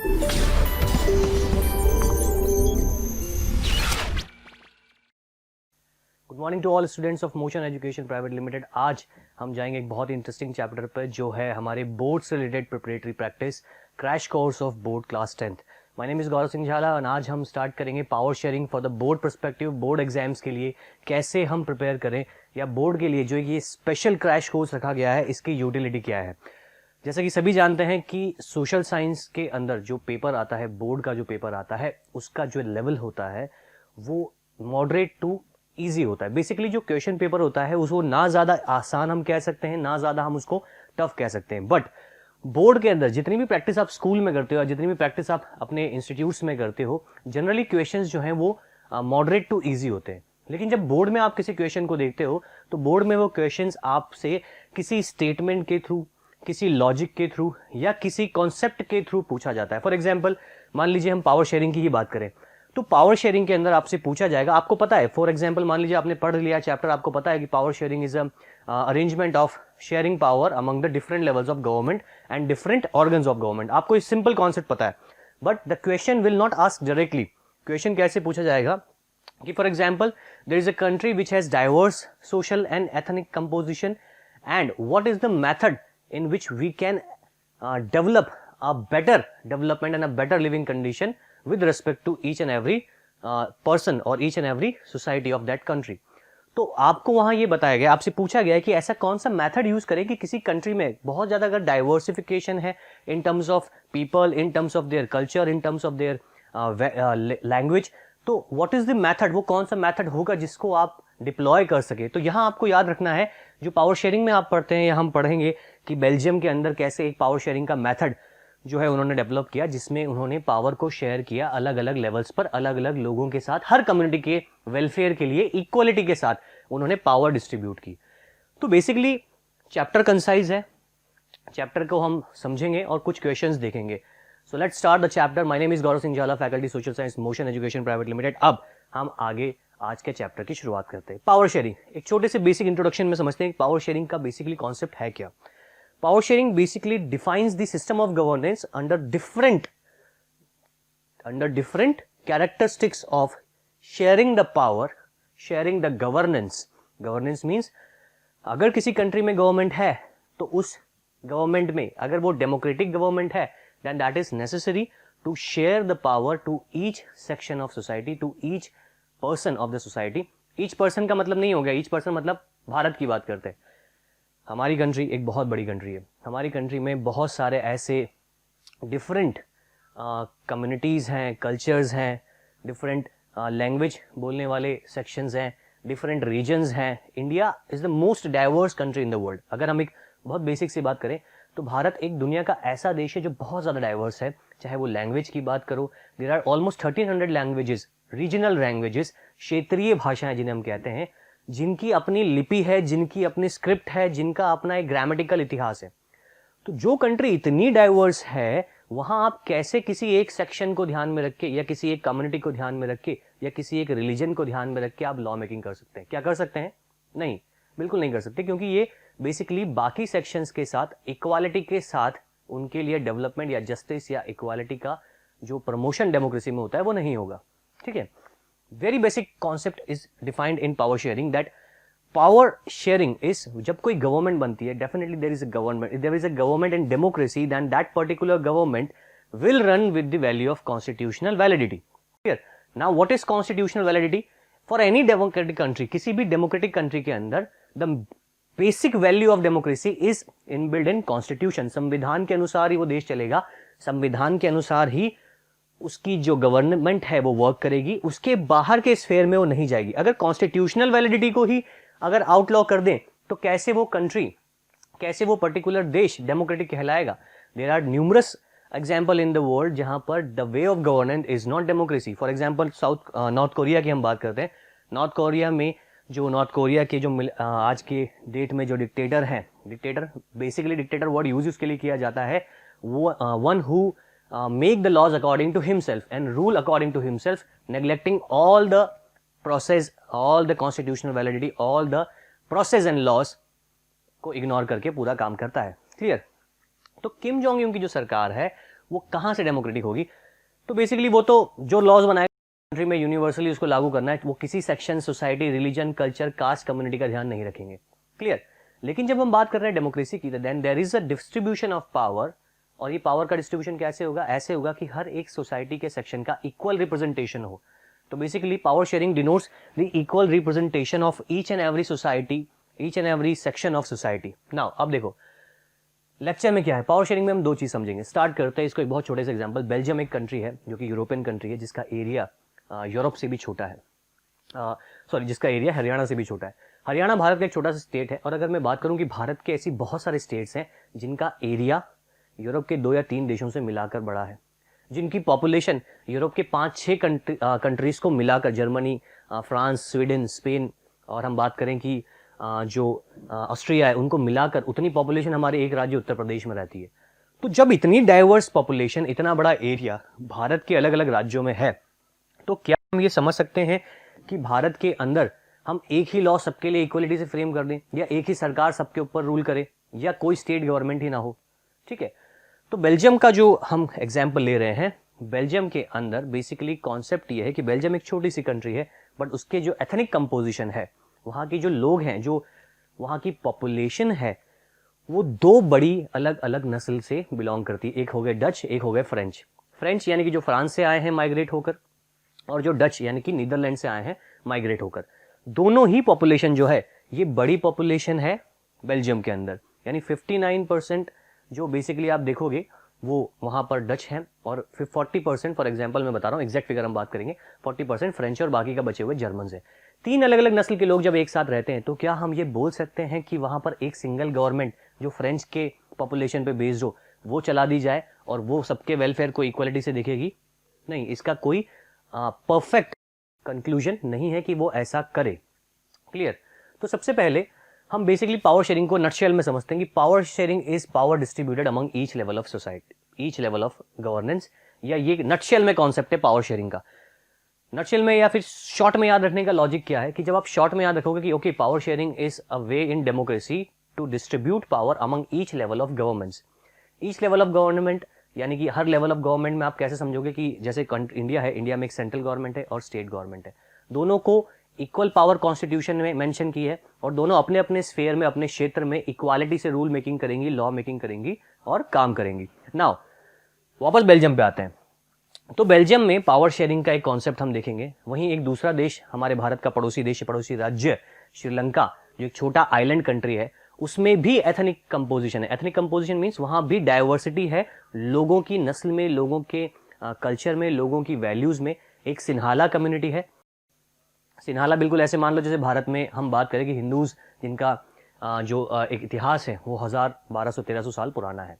Good morning to all students of Motion Education private limited. आज हम जाएंगे एक बहुत ही इंटरेस्टिंग चैप्टर पर जो है हमारे बोर्ड से related preparatory practice crash course of board class 10th। My name is Gaurav Singh Jhala और आज हम स्टार्ट करेंगे power sharing for the board perspective. Board exams के लिए कैसे हम प्रिपेयर करें या बोर्ड के लिए जो ये स्पेशल क्रैश कोर्स रखा गया है इसकी यूटिलिटी क्या है। जैसा कि सभी जानते हैं कि सोशल साइंस के अंदर जो पेपर आता है, बोर्ड का जो पेपर आता है, उसका जो लेवल होता है वो मॉडरेट टू इजी होता है। बेसिकली जो क्वेश्चन पेपर होता है उसको ना ज़्यादा आसान हम कह सकते हैं, ना ज़्यादा हम उसको टफ कह सकते हैं। बट बोर्ड के अंदर जितनी भी प्रैक्टिस आप स्कूल में करते हो, जितनी भी प्रैक्टिस आप अपने इंस्टीट्यूट्स में करते हो, जनरली क्वेश्चंस जो हैं वो मॉडरेट टू इजी होते हैं। लेकिन जब बोर्ड में आप किसी क्वेश्चन को देखते हो तो बोर्ड में वो क्वेश्चंस आपसे किसी स्टेटमेंट के थ्रू, किसी लॉजिक के थ्रू या किसी कॉन्सेप्ट के थ्रू पूछा जाता है। फॉर एग्जाम्पल मान लीजिए हम पावर शेयरिंग की ही बात करें तो पावर शेयरिंग के अंदर आपसे पूछा जाएगा, आपको पता है, फॉर एग्जांपल मान लीजिए आपने पढ़ लिया चैप्टर, आपको पता है कि power sharing is arrangement of sharing power among the different levels of government and different organs of government. आपको इस सिंपल कॉन्सेप्ट पता है, but the question will not ask directly. Question कैसे पूछा जाएगा कि for example there is a country which has diverse social and ethnic composition and what is the method in which we can develop a better development and a better living condition with respect to each and every person or each and every society of that country। तो आपको वहां ये बताया गया, आपसे पूछा गया है कि ऐसा कौन सा मेथड यूज करें कि किसी कंट्री में बहुत ज्यादा अगर डाइवर्सिफिकेशन है इन terms of people, in terms of their culture, in terms of there language, तो व्हाट इज द मेथड, वो कौन सा मेथड होगा जिसको आप डिप्लॉय कर सके। तो यहाँ आपको याद रखना है, जो पावर शेयरिंग में आप पढ़ते हैं या हम पढ़ेंगे कि बेल्जियम के अंदर कैसे एक पावर शेयरिंग का मेथड जो है उन्होंने डेवलप किया, जिसमें उन्होंने पावर को शेयर किया अलग अलग लेवल्स पर, अलग अलग लोगों के साथ, हर कम्युनिटी के वेलफेयर के लिए इक्वलिटी के साथ उन्होंने पावर डिस्ट्रीब्यूट की। तो बेसिकली चैप्टर कंसाइज है, चैप्टर को हम समझेंगे और कुछ क्वेश्चंस देखेंगे। So let's start the chapter. My name is Gaurav Singh Jhala, faculty social science, Motion Education private limited. अब हम आगे आज के चैप्टर की शुरुआत करते हैं। पावर शेयरिंग, एक छोटे से बेसिक इंट्रोडक्शन में समझते हैं पावर शेयरिंग का बेसिकली कॉन्सेप्ट है क्या। Power sharing basically defines the system of governance under different characteristics of sharing the power, sharing the governance. Governance means अगर किसी कंट्री में गवर्नमेंट है तो उस गवर्नमेंट में अगर वो डेमोक्रेटिक गवर्नमेंट है then that is necessary to share the power to each section of society, to each person of the society. Each person का मतलब नहीं हो गया, ईच पर्सन मतलब भारत की बात करते हैं। हमारी कंट्री एक बहुत बड़ी कंट्री है, हमारी कंट्री में बहुत सारे ऐसे डिफरेंट कम्युनिटीज़ हैं, कल्चर्स हैं, डिफरेंट लैंग्वेज बोलने वाले सेक्शंस हैं, डिफरेंट रीजन्स हैं। India is the most diverse country in the world. अगर हम एक बहुत बेसिक सी बात करें तो भारत एक दुनिया का ऐसा देश है जो बहुत ज़्यादा डाइवर्स है। चाहे वो लैंग्वेज की बात करो, there are almost 1300 languages, regional languages, क्षेत्रीय भाषाएं जिन्हें हम कहते हैं, जिनकी अपनी लिपि है, जिनकी अपनी स्क्रिप्ट है, जिनका अपना एक ग्रामेटिकल इतिहास है। तो जो कंट्री इतनी डाइवर्स है वहां आप कैसे किसी एक सेक्शन को ध्यान में रख के या किसी एक कम्युनिटी को ध्यान में रख के या किसी एक रिलीजन को ध्यान में रख के आप लॉ मेकिंग कर सकते हैं? क्या कर सकते हैं? नहीं, बिल्कुल नहीं कर सकते, क्योंकि ये बेसिकली बाकी सेक्शंस के साथ इक्वालिटी के साथ उनके लिए डेवलपमेंट या जस्टिस या इक्वालिटी का जो प्रमोशन डेमोक्रेसी में होता है वो नहीं होगा। ठीक है, very basic concept is defined in power sharing that power sharing is, जब कोई गवर्नमेंट बनती है, definitely there is a government in democracy, then that particular government will run with the value of constitutional validity. Clear? Now what is constitutional validity for any democratic country? किसी भी democratic country के अंदर the basic value of democracy is inbuilt in constitution. संविधान के अनुसार ही वो देश चलेगा, संविधान के अनुसार ही उसकी जो गवर्नमेंट है वो वर्क करेगी, उसके बाहर के स्फेयर में वो नहीं जाएगी। अगर कॉन्स्टिट्यूशनल वैलिडिटी को ही अगर आउटलॉ कर दें तो कैसे वो कंट्री, कैसे वो पर्टिकुलर देश डेमोक्रेटिक कहलाएगा? There are numerous example in the world जहां पर the way of governance is not democracy. For example North Korea की हम बात करते हैं। नॉर्थ कोरिया में जो नॉर्थ कोरिया के जो आज के डेट में जो डिक्टेटर हैं, dictator basically dictator word use उसके लिए किया जाता है, वो one who make the laws according to himself and rule according to himself, neglecting all the process, all the constitutional validity, all the process and laws को ignore करके पूरा काम करता है। क्लियर? तो किम जोंग यून की जो सरकार है वो कहाँ से डेमोक्रेटिक होगी? तो बेसिकली वो तो जो लॉज बनाए कंट्री में यूनिवर्सली उसको लागू करना है, वो किसी section, society, religion, culture, caste, community का ध्यान नहीं रखेंगे। क्लियर? लेकिन जब हम बात कर रहे हैं डेमोक्रेसी की, then there is a distribution of power, और ये पावर का डिस्ट्रीब्यूशन कैसे होगा? ऐसे होगा कि हर एक सोसाइटी के सेक्शन का इक्वल रिप्रेजेंटेशन हो। तो basically power sharing denotes the equal representation of each and every society, each and every section of society. Now अब देखो लेक्चर में क्या है, पावर शेयरिंग में हम दो चीज समझेंगे। स्टार्ट करते हैं इसको एक बहुत छोटे से एग्जांपल। बेल्जियम एक कंट्री है जो कि यूरोपियन कंट्री है, जिसका एरिया यूरोप से भी छोटा है, सॉरी जिसका एरिया हरियाणा से भी छोटा है। हरियाणा भारत का एक छोटा सा स्टेट है, और अगर मैं बात करूं कि भारत के ऐसी बहुत सारे स्टेट्स हैं जिनका एरिया यूरोप के 2 या 3 देशों से मिलाकर बड़ा है, जिनकी पॉपुलेशन यूरोप के 5-6 कंट्रीज को मिलाकर, जर्मनी, फ्रांस, स्वीडन, स्पेन, और हम बात करें कि जो ऑस्ट्रिया है, उनको मिलाकर उतनी पॉपुलेशन हमारे एक राज्य उत्तर प्रदेश में रहती है। तो जब इतनी डाइवर्स पॉपुलेशन, इतना बड़ा एरिया भारत के अलग अलग राज्यों में है, तो क्या हम ये समझ सकते हैं कि भारत के अंदर हम एक ही लॉ सबके लिए इक्वलिटी से फ्रेम कर दें, या एक ही सरकार सबके ऊपर रूल करे, या कोई स्टेट गवर्नमेंट ही ना हो? ठीक है, तो बेल्जियम का जो हम एग्जाम्पल ले रहे हैं, बेल्जियम के अंदर बेसिकली कॉन्सेप्ट ये है कि बेल्जियम एक छोटी सी कंट्री है, बट उसके जो एथनिक कंपोजिशन है, वहाँ के जो लोग हैं, जो वहाँ की पॉपुलेशन है, वो 2 बड़ी अलग अलग नस्ल से बिलोंग करती है। एक हो गए डच, एक हो गए फ्रेंच। फ्रेंच यानी कि जो फ्रांस से आए हैं माइग्रेट होकर, और जो डच यानी कि नीदरलैंड से आए हैं माइग्रेट होकर। दोनों ही पॉपुलेशन जो है, ये बड़ी पॉपुलेशन है बेल्जियम के अंदर, यानी 59% जो बेसिकली आप देखोगे वो वहां पर डच हैं, और 40%, फॉर एग्जांपल मैं बता रहा हूँ, एग्जैक्ट फिगर हम बात करेंगे, 40% फ्रेंच और बाकी का बचे हुए जर्मन है। 3 अलग अलग नस्ल के लोग जब एक साथ रहते हैं, तो क्या हम ये बोल सकते हैं कि वहां पर एक सिंगल गवर्नमेंट जो फ्रेंच के पॉपुलेशन पे बेस्ड हो, वो चला दी जाए और वो सबके वेलफेयर को इक्वलिटी से देखेगी? नहीं, इसका कोई परफेक्ट कंक्लूजन नहीं है कि वो ऐसा करे। क्लियर? तो सबसे पहले हम बेसिकली पावर शेयरिंग को नटशेल में समझते हैं कि power sharing is power distributed among each level of society, each level of governance, या ये नटशेल में कॉन्सेप्ट है पावर शेयरिंग का। नटशेल में या फिर शॉर्ट में याद रखने का लॉजिक क्या है कि जब आप शॉर्ट में याद रखोगे कि okay, power sharing is a way in democracy to distribute power among each level of governments. Each level of government यानी कि हर लेवल ऑफ गवर्नमेंट में आप कैसे समझोगे कि जैसे इंडिया है, इंडिया में एक सेंट्रल गवर्नमेंट है और स्टेट गवर्नमेंट है, दोनों को इक्वल पावर कॉन्स्टिट्यूशन में मेंशन की है, और दोनों अपने अपने स्फेयर में, अपने क्षेत्र में इक्वालिटी से रूल मेकिंग करेंगी, लॉ मेकिंग करेंगी और काम करेंगी। नाउ वापस बेल्जियम पे आते हैं। तो बेल्जियम में पावर शेयरिंग का एक कॉन्सेप्ट हम देखेंगे। वहीं एक दूसरा देश, हमारे भारत का पड़ोसी देश, पड़ोसी राज्य श्रीलंका, जो एक छोटा आइलैंड कंट्री है, उसमें भी एथनिक कंपोजिशन है। एथनिक कंपोजिशन मीन्स वहां भी डाइवर्सिटी है, लोगों की नस्ल में, लोगों के कल्चर में, लोगों की वैल्यूज में। एक सिन्हाला कम्युनिटी है। सिन्हाला बिल्कुल ऐसे मान लो जैसे भारत में हम बात करें कि हिंदूज, जिनका एक इतिहास है वो 1200-1300 साल पुराना है।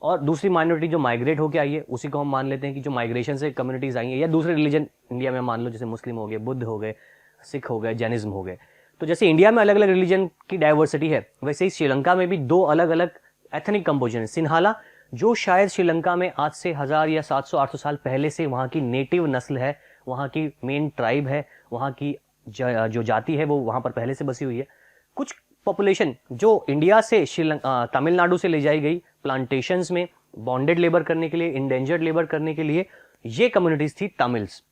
और दूसरी माइनॉरिटी जो माइग्रेट होकर आई है, उसी को हम मान लेते हैं कि जो माइग्रेशन से कम्युनिटीज आई हैं, या दूसरे रिलीजन इंडिया में मान लो, जैसे मुस्लिम हो गए, बुद्ध हो गए, सिख हो गए, जैनिज्म हो गए। तो जैसे इंडिया में अलग अलग रिलीजन की डाइवर्सिटी है, वैसे ही श्रीलंका में भी 2 अलग अलग एथनिक कंपोजिशन है। सिन्हाला जो शायद श्रीलंका में आज से 1000 या 700-800 साल पहले से वहाँ की नेटिव नस्ल है, वहाँ की मेन ट्राइब है, वहाँ की जो जाति है वो वहाँ पर पहले से बसी हुई है। कुछ पॉपुलेशन जो इंडिया से तमिलनाडु से ले जाई गई प्लांटेशंस में बॉन्डेड लेबर करने के लिए, इंडेंजर्ड लेबर करने के लिए, ये कम्युनिटीज थी तमिल्स।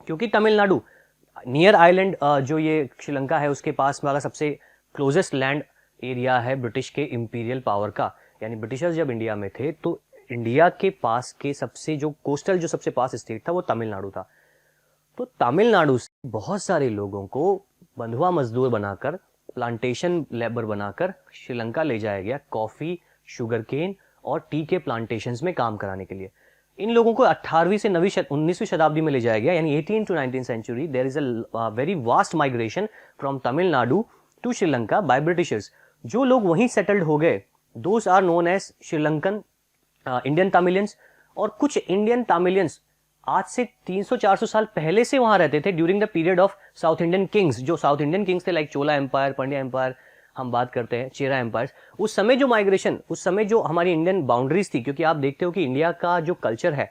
क्योंकि तमिलनाडु नियर आइलैंड जो ये श्रीलंका है उसके पास वाला सबसे क्लोजेस्ट लैंड एरिया है ब्रिटिश के इंपीरियल पावर का। यानी ब्रिटिशर्स जब इंडिया में थे तो इंडिया के पास के सबसे जो कोस्टल जो सबसे पास स्टेट था वो तमिलनाडु था। तो तमिलनाडु से बहुत सारे लोगों को बंधुआ मजदूर बनाकर, प्लांटेशन लेबर बनाकर श्रीलंका ले जाया गया, कॉफी, शुगर केन और टी के प्लांटेशंस में काम कराने के लिए। इन लोगों को 18वीं से 19वीं शताब्दी में ले जाया गया, यानी 18 to 19th century there is a very vast migration from Tamil Nadu to Sri Lanka by Britishers. जो लोग वहीं सेटल्ड हो गए, those are known as Sri Lankan Indian Tamilians. और कुछ इंडियन तमिलियंस आज से 300-400 साल पहले से वहां रहते थे during the period of south Indian Kings. जो साउथ इंडियन किंग्स थे लाइक चोला एम्पायर, पांड्या एम्पायर, हम बात करते हैं चेरा एम्पायर। उस समय जो माइग्रेशन, उस समय जो हमारी इंडियन बाउंड्रीज थी, क्योंकि आप देखते हो कि इंडिया का जो कल्चर है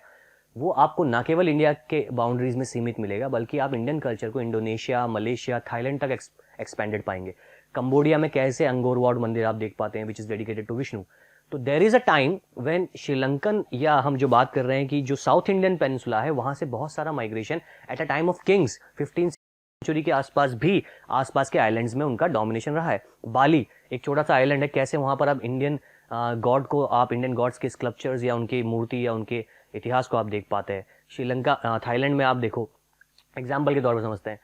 वो आपको ना केवल इंडिया के बाउंड्रीज में सीमित मिलेगा, बल्कि आप इंडियन कल्चर को इंडोनेशिया, मलेशिया, थाईलैंड तक एक्सपेंडेड पाएंगे। कंबोडिया में कैसे अंगोर वाट मंदिर आप देख पाते हैं, which is dedicated to Vishnu. तो there is a time when Sri Lankan, या हम जो बात कर रहे हैं कि जो साउथ इंडियन पेनिनसुला है वहां से बहुत सारा migration at a time of kings 15 century के आसपास भी आसपास के आइलैंड्स में उनका डोमिनेशन रहा है। बाली एक छोटा सा आइलैंड है, कैसे वहां पर आप इंडियन गॉड को, आप इंडियन गॉड्स के स्कल्पचर्स या उनकी मूर्ति या उनके इतिहास को आप देख पाते हैं। श्रीलंका, थाईलैंड में आप देखो, एग्जाम्पल के तौर पर समझते हैं,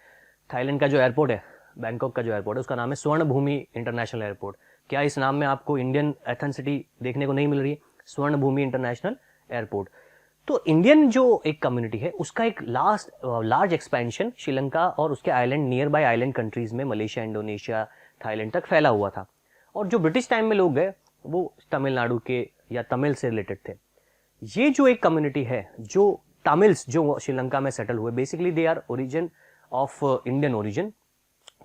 थाईलैंड का जो एयरपोर्ट है, बैंकॉक का जो एयरपोर्ट है, उसका नाम है स्वर्ण भूमि इंटरनेशनल एयरपोर्ट। क्या इस नाम में आपको इंडियन एथेनिसिटी देखने को नहीं मिल रही है? स्वर्ण भूमि इंटरनेशनल एयरपोर्ट। तो इंडियन जो एक कम्युनिटी है उसका एक लार्ज एक्सपेंशन श्रीलंका और उसके island, near by island countries में, मलेशिया, इंडोनेशिया, थाईलैंड तक फैला हुआ था। और जो ब्रिटिश टाइम में लोग गए वो तमिलनाडु के या तमिल से रिलेटेड थे। ये जो एक कम्युनिटी है, जो तमिल्स जो श्रीलंका में सेटल हुए, basically they are origin of Indian origin.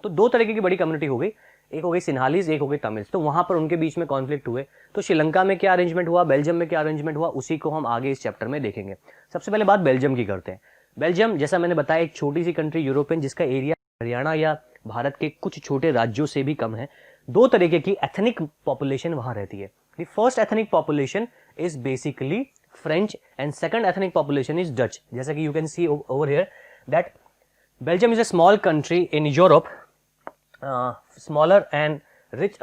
तो दो तरीके की बड़ी कम्युनिटी हो गई, एक हो गई सिन्हालीज, एक हो गई तमिल्स। तो वहां पर उनके बीच में कॉन्फ्लिक्ट हुए। तो श्रीलंका में क्या अरेंजमेंट हुआ, बेल्जियम में क्या अरेंजमेंट हुआ, उसी को हम आगे इस चैप्टर में देखेंगे। सबसे पहले बात बेल्जियम की करते हैं। बेल्जियम, जैसा मैंने बताया, एक छोटी सी कंट्री यूरोपियन, जिसका एरिया हरियाणा या भारत के कुछ छोटे राज्यों से भी कम है। दो तरीके की एथनिक पॉपुलेशन वहां रहती है। The first ethnic population is basically French and second ethnic population is Dutch. जैसा कि you can see over here that Belgium is a small country in Europe, smaller and rich,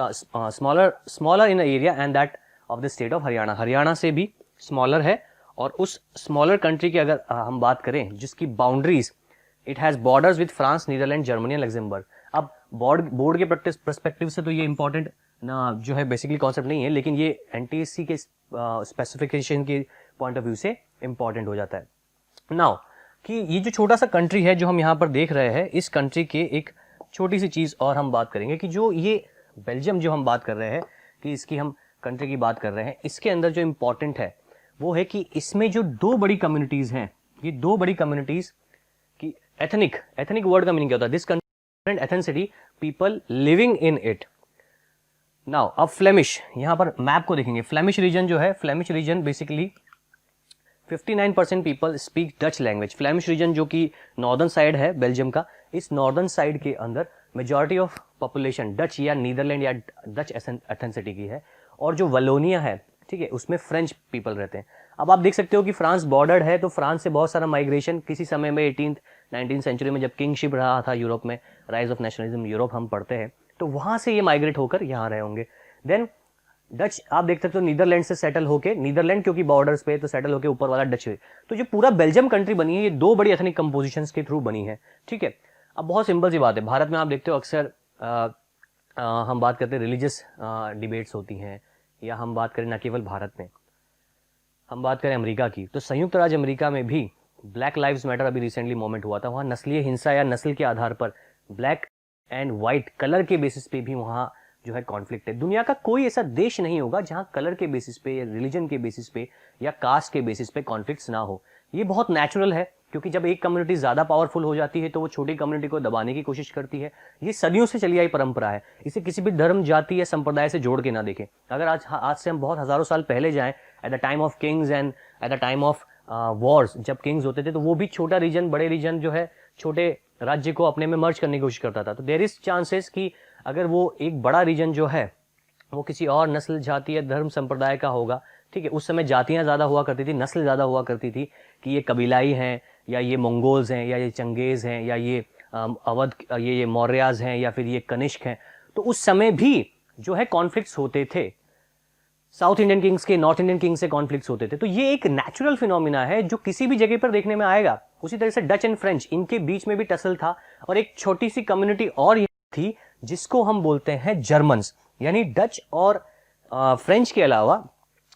smaller in the area and that of the state of Haryana. Haryana से भी smaller है। और उस smaller country की अगर हम बात करें, जिसकी boundaries, it has borders with France, Netherland, Germany और लग्जमबर्ग। अब बोर्ड के पर्सपेक्टिव से तो ये इंपॉर्टेंट ना जो है बेसिकली कॉन्सेप्ट नहीं है, लेकिन ये एनटीएससी के स्पेसिफिकेशन के पॉइंट ऑफ व्यू से इंपॉर्टेंट हो जाता है। नाउ कि ये जो छोटा सा कंट्री है जो हम यहाँ पर देख रहे हैं, इस कंट्री के एक छोटी सी चीज़ और हम बात करेंगे कि जो ये बेल्जियम जो हम बात कर रहे हैं, कि इसकी हम कंट्री की बात कर रहे हैं, इसके अंदर जो इम्पोर्टेंट है वो है कि इसमें जो दो बड़ी कम्युनिटीज़ हैं, ये दो बड़ी कम्युनिटीज़ की एथनिक वर्ड का मीनिंग क्या होता है? This country ethnicity, people living in it. Now अब फ्लेमिश, यहाँ पर मैप को देखेंगे। फ्लेमिश रीजन जो है, Flemish region basically 59% people speak Dutch language. Flemish region जो कि नॉर्दर्न साइड है बेल्जियम का, इस नॉर्दर्न साइड के अंदर मेजॉरिटी ऑफ पॉपुलेशन डच या नीदरलैंड या डच एथेनिसिटी की है। और जो वलोनिया है, ठीक है, उसमें फ्रेंच पीपल रहते हैं। अब आप देख सकते हो कि फ्रांस बॉर्डर्ड है, तो फ्रांस से बहुत सारा माइग्रेशन किसी समय में 18th-19th सेंचुरी में जब किंगशिप रहा था यूरोप में, राइज ऑफ नेशनलिज्म यूरोप हम पढ़ते हैं, तो वहां से ये माइग्रेट होकर यहाँ रहे होंगे। देन डच आप देख सकते हो नीदरलैंड से सेटल होके, नीदरलैंड क्योंकि बॉर्डर्स पे, तो सेटल होके ऊपर वाला डच है। तो जो पूरा बेल्जियम कंट्री बनी है, ये दो बड़ी एथनिक कंपोजिशंस के थ्रू बनी है, ठीक है। अब बहुत सिंपल सी बात है, भारत में आप देखते हो अक्सर हम बात करते हैं रिलीजियस डिबेट्स होती हैं, या हम बात करें न केवल भारत में, हम बात करें अमेरिका की, तो संयुक्त राज्य अमेरिका में भी ब्लैक लाइव्स मैटर अभी रिसेंटली मूवमेंट हुआ था। वहाँ नस्लीय हिंसा या नस्ल के आधार पर ब्लैक एंड व्हाइट कलर के बेसिस पे भी वहाँ जो है कॉन्फ्लिक्ट है। दुनिया का कोई ऐसा देश नहीं होगा जहां कलर के बेसिस पे या रिलीजन के बेसिस पे या कास्ट के बेसिस पे कॉन्फ्लिक्ट्स ना हो। ये बहुत नेचुरल है, क्योंकि जब एक कम्युनिटी ज्यादा पावरफुल हो जाती है तो वो छोटी कम्युनिटी को दबाने की कोशिश करती है। ये सदियों से चली आई परंपरा है, इसे किसी भी धर्म, जाति या संप्रदाय से जोड़ के ना देखें। अगर आज से हम बहुत हजारों साल पहले जाएं, at the time of Kings and at the time of Wars, जब किंग्स होते थे, तो वो भी छोटा रीजन, बड़े रीजन जो है छोटे राज्य को अपने में मर्ज करने की कोशिश करता था। तो देयर इज चांसेस कि अगर वो एक बड़ा रीजन जो है वो किसी और नस्ल, जाति या धर्म संप्रदाय का होगा, ठीक है। उस समय जातियां ज्यादा हुआ करती थी, नस्ल ज्यादा हुआ करती थी, कि ये कबीलाई हैं, या ये मंगोल्स हैं, या ये चंगेज हैं, या ये अवध, ये मौर्याज हैं, या फिर ये कनिष्क हैं। तो उस समय भी जो है कॉन्फ्लिक्ट्स होते थे, साउथ इंडियन किंग्स के नॉर्थ इंडियन किंग्स से कॉन्फ्लिक्ट्स होते थे। तो ये एक नेचुरल फिनोमिना है जो किसी भी जगह पर देखने में आएगा। उसी तरह से डच एंड फ्रेंच, इनके बीच में भी टसल था। और एक छोटी सी कम्युनिटी और थी जिसको हम बोलते हैं जर्मन्स, यानी डच और फ्रेंच के अलावा